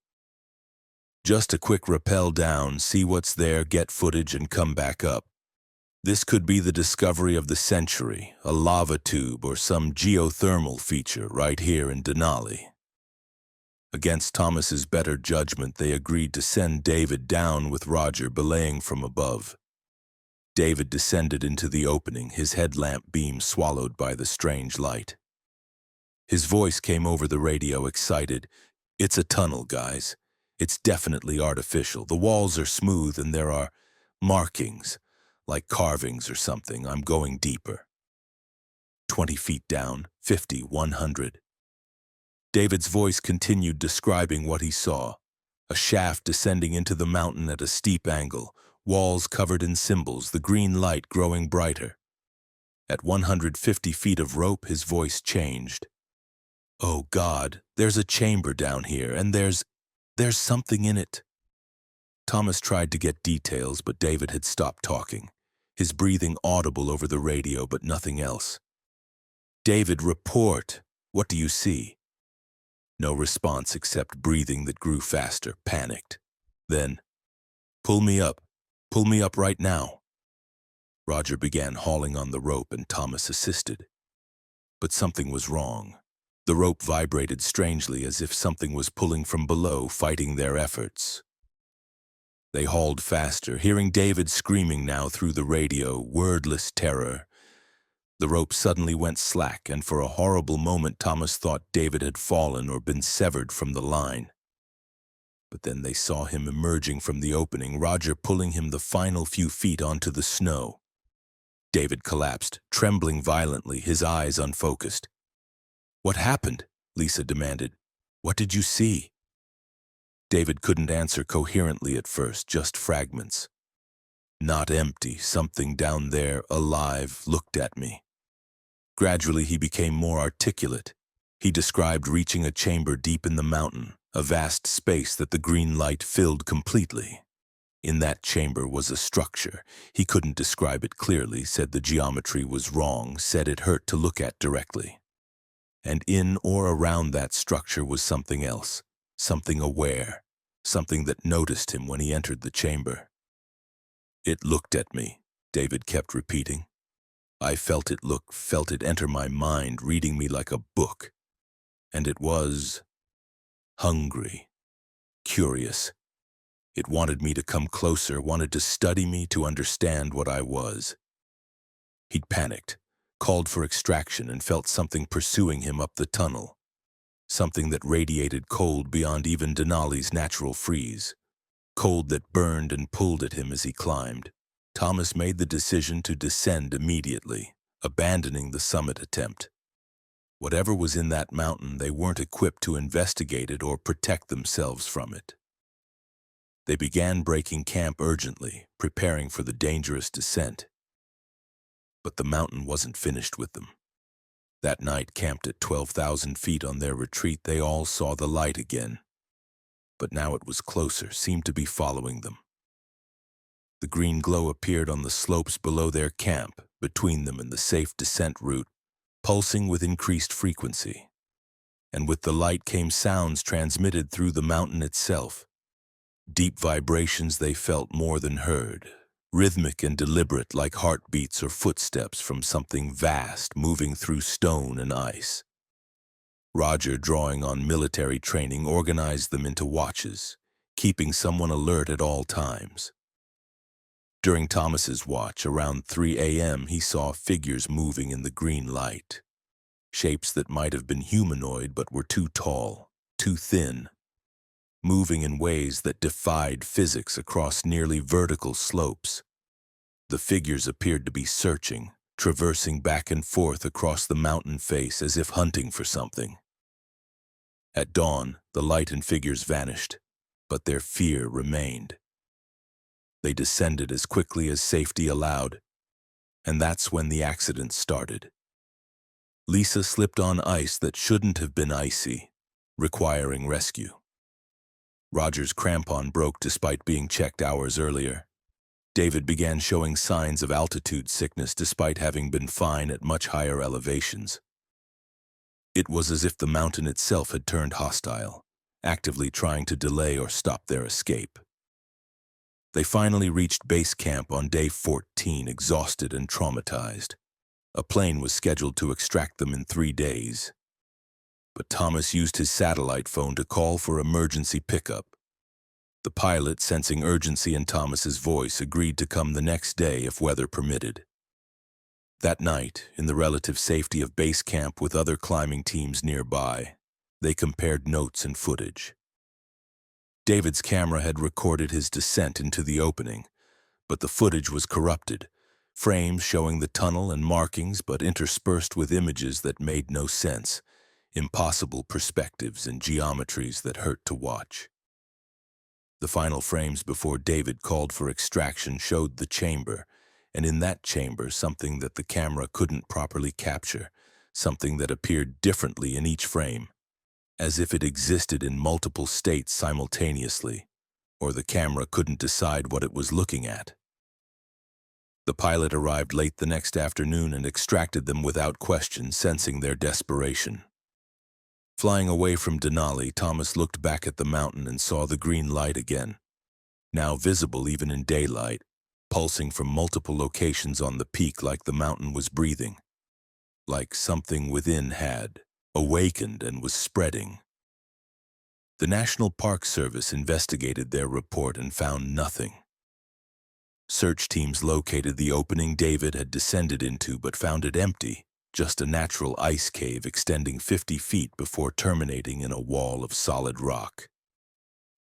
Just a quick rappel down, see what's there, get footage, and come back up. This could be the discovery of the century, a lava tube or some geothermal feature right here in Denali. Against Thomas's better judgment, they agreed to send David down with Roger belaying from above. David descended into the opening, his headlamp beam swallowed by the strange light. His voice came over the radio, excited. "It's a tunnel, guys. It's definitely artificial. The walls are smooth and there are markings, like carvings or something. I'm going deeper. 20 feet down, 50, 100. David's voice continued describing what he saw. A shaft descending into the mountain at a steep angle, walls covered in symbols, the green light growing brighter. At 150 feet of rope, his voice changed. "Oh God, there's a chamber down here, and there's something in it." Thomas tried to get details, but David had stopped talking, his breathing audible over the radio, but nothing else. "David, report. What do you see?" No response except breathing that grew faster, panicked. Then, Pull me up right now." Roger began hauling on the rope and Thomas assisted. But something was wrong. The rope vibrated strangely as if something was pulling from below, fighting their efforts. They hauled faster, hearing David screaming now through the radio, wordless terror. The rope suddenly went slack, and for a horrible moment Thomas thought David had fallen or been severed from the line. But then they saw him emerging from the opening, Roger pulling him the final few feet onto the snow. David collapsed, trembling violently, his eyes unfocused. "What happened?" Lisa demanded. "What did you see?" David couldn't answer coherently at first, just fragments. "Not empty, something down there, alive, looked at me." Gradually he became more articulate. He described reaching a chamber deep in the mountain, a vast space that the green light filled completely. In that chamber was a structure. He couldn't describe it clearly, said the geometry was wrong, said it hurt to look at directly. And in or around that structure was something else, something aware, something that noticed him when he entered the chamber. "It looked at me," David kept repeating. "I felt it look, felt it enter my mind, reading me like a book. And it was hungry, curious. It wanted me to come closer, wanted to study me, to understand what I was." He'd panicked, called for extraction, and felt something pursuing him up the tunnel. Something that radiated cold beyond even Denali's natural freeze. Cold that burned and pulled at him as he climbed. Thomas made the decision to descend immediately, abandoning the summit attempt. Whatever was in that mountain, they weren't equipped to investigate it or protect themselves from it. They began breaking camp urgently, preparing for the dangerous descent. But the mountain wasn't finished with them. That night, camped at 12,000 feet on their retreat, they all saw the light again. But now it was closer, seemed to be following them. The green glow appeared on the slopes below their camp, between them and the safe descent route, pulsing with increased frequency. And with the light came sounds transmitted through the mountain itself. Deep vibrations they felt more than heard, rhythmic and deliberate like heartbeats or footsteps from something vast moving through stone and ice. Roger, drawing on military training, organized them into watches, keeping someone alert at all times. During Thomas's watch, around 3 a.m., he saw figures moving in the green light. Shapes that might have been humanoid but were too tall, too thin. Moving in ways that defied physics across nearly vertical slopes. The figures appeared to be searching, traversing back and forth across the mountain face as if hunting for something. At dawn, the light and figures vanished, but their fear remained. They descended as quickly as safety allowed, and that's when the accident started. Lisa slipped on ice that shouldn't have been icy, requiring rescue. Roger's crampon broke despite being checked hours earlier. David began showing signs of altitude sickness despite having been fine at much higher elevations. It was as if the mountain itself had turned hostile, actively trying to delay or stop their escape. They finally reached base camp on day 14, exhausted and traumatized. A plane was scheduled to extract them in 3 days. But Thomas used his satellite phone to call for emergency pickup. The pilot, sensing urgency in Thomas's voice, agreed to come the next day if weather permitted. That night, in the relative safety of base camp with other climbing teams nearby, they compared notes and footage. David's camera had recorded his descent into the opening, but the footage was corrupted, frames showing the tunnel and markings but interspersed with images that made no sense, impossible perspectives and geometries that hurt to watch. The final frames before David called for extraction showed the chamber, and in that chamber something that the camera couldn't properly capture, something that appeared differently in each frame, as if it existed in multiple states simultaneously, or the camera couldn't decide what it was looking at. The pilot arrived late the next afternoon and extracted them without question, sensing their desperation. Flying away from Denali, Thomas looked back at the mountain and saw the green light again, now visible even in daylight, pulsing from multiple locations on the peak like the mountain was breathing, like something within had awakened and was spreading. The National Park Service investigated their report and found nothing. Search teams located the opening David had descended into but found it empty, just a natural ice cave extending 50 feet before terminating in a wall of solid rock.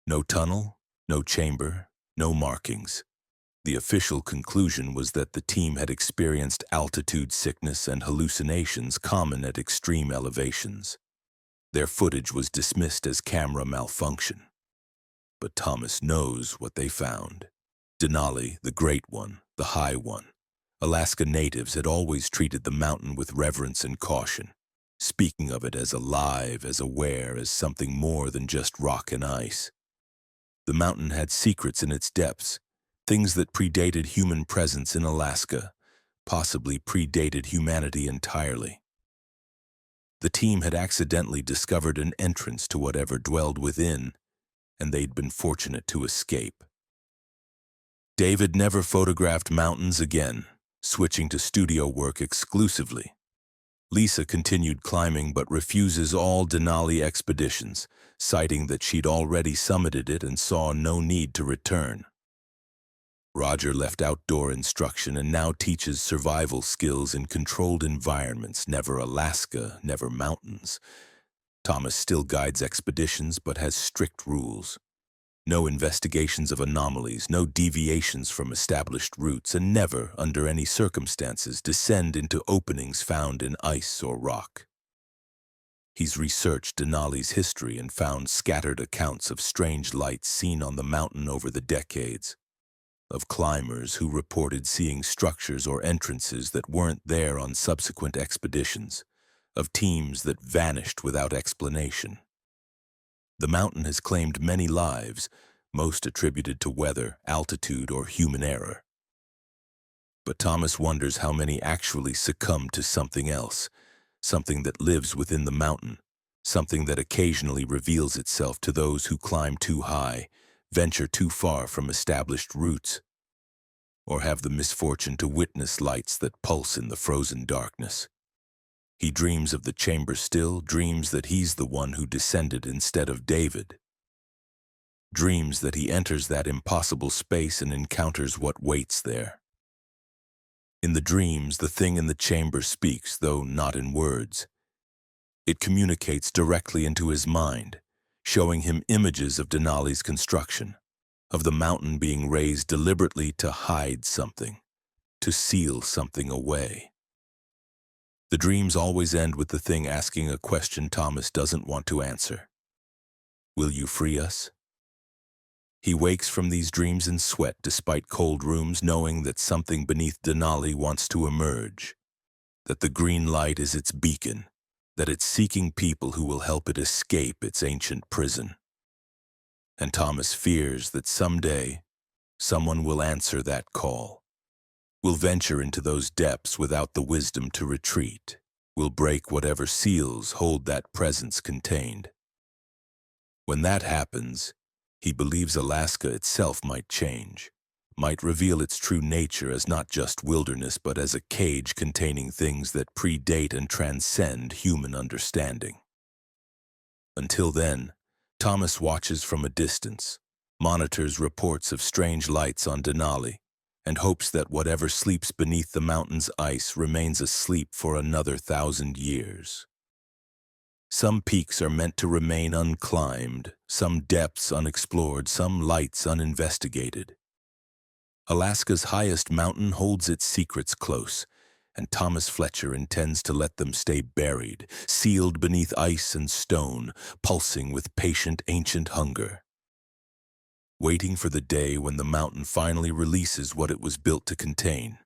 No tunnel, no chamber, no markings. The official conclusion was that the team had experienced altitude sickness and hallucinations common at extreme elevations. Their footage was dismissed as camera malfunction. But Thomas knows what they found. Denali, the Great One, the High One. Alaska natives had always treated the mountain with reverence and caution, speaking of it as alive, as aware, as something more than just rock and ice. The mountain had secrets in its depths, things that predated human presence in Alaska, possibly predated humanity entirely. The team had accidentally discovered an entrance to whatever dwelled within, and they'd been fortunate to escape. David never photographed mountains again, switching to studio work exclusively. Lisa continued climbing but refuses all Denali expeditions, citing that she'd already summited it and saw no need to return. Roger left outdoor instruction and now teaches survival skills in controlled environments, never Alaska, never mountains. Thomas still guides expeditions but has strict rules. No investigations of anomalies, no deviations from established routes, and never, under any circumstances, descend into openings found in ice or rock. He's researched Denali's history and found scattered accounts of strange lights seen on the mountain over the decades, of climbers who reported seeing structures or entrances that weren't there on subsequent expeditions, of teams that vanished without explanation. The mountain has claimed many lives, most attributed to weather, altitude, or human error. But Thomas wonders how many actually succumb to something else, something that lives within the mountain, something that occasionally reveals itself to those who climb too high, venture too far from established routes, or have the misfortune to witness lights that pulse in the frozen darkness. He dreams of the chamber still, dreams that he's the one who descended instead of David. Dreams that he enters that impossible space and encounters what waits there. In the dreams, the thing in the chamber speaks, though not in words. It communicates directly into his mind, showing him images of Denali's construction, of the mountain being raised deliberately to hide something, to seal something away. The dreams always end with the thing asking a question Thomas doesn't want to answer. Will you free us? He wakes from these dreams in sweat despite cold rooms, knowing that something beneath Denali wants to emerge, that the green light is its beacon, that it's seeking people who will help it escape its ancient prison. And Thomas fears that someday, someone will answer that call, will venture into those depths without the wisdom to retreat, will break whatever seals hold that presence contained. When that happens, he believes Alaska itself might change, might reveal its true nature as not just wilderness but as a cage containing things that predate and transcend human understanding. Until then, Thomas watches from a distance, monitors reports of strange lights on Denali, and hopes that whatever sleeps beneath the mountain's ice remains asleep for another 1,000 years. Some peaks are meant to remain unclimbed, some depths unexplored, some lights uninvestigated. Alaska's highest mountain holds its secrets close, and Thomas Fletcher intends to let them stay buried, sealed beneath ice and stone, pulsing with patient ancient hunger. Waiting for the day when the mountain finally releases what it was built to contain.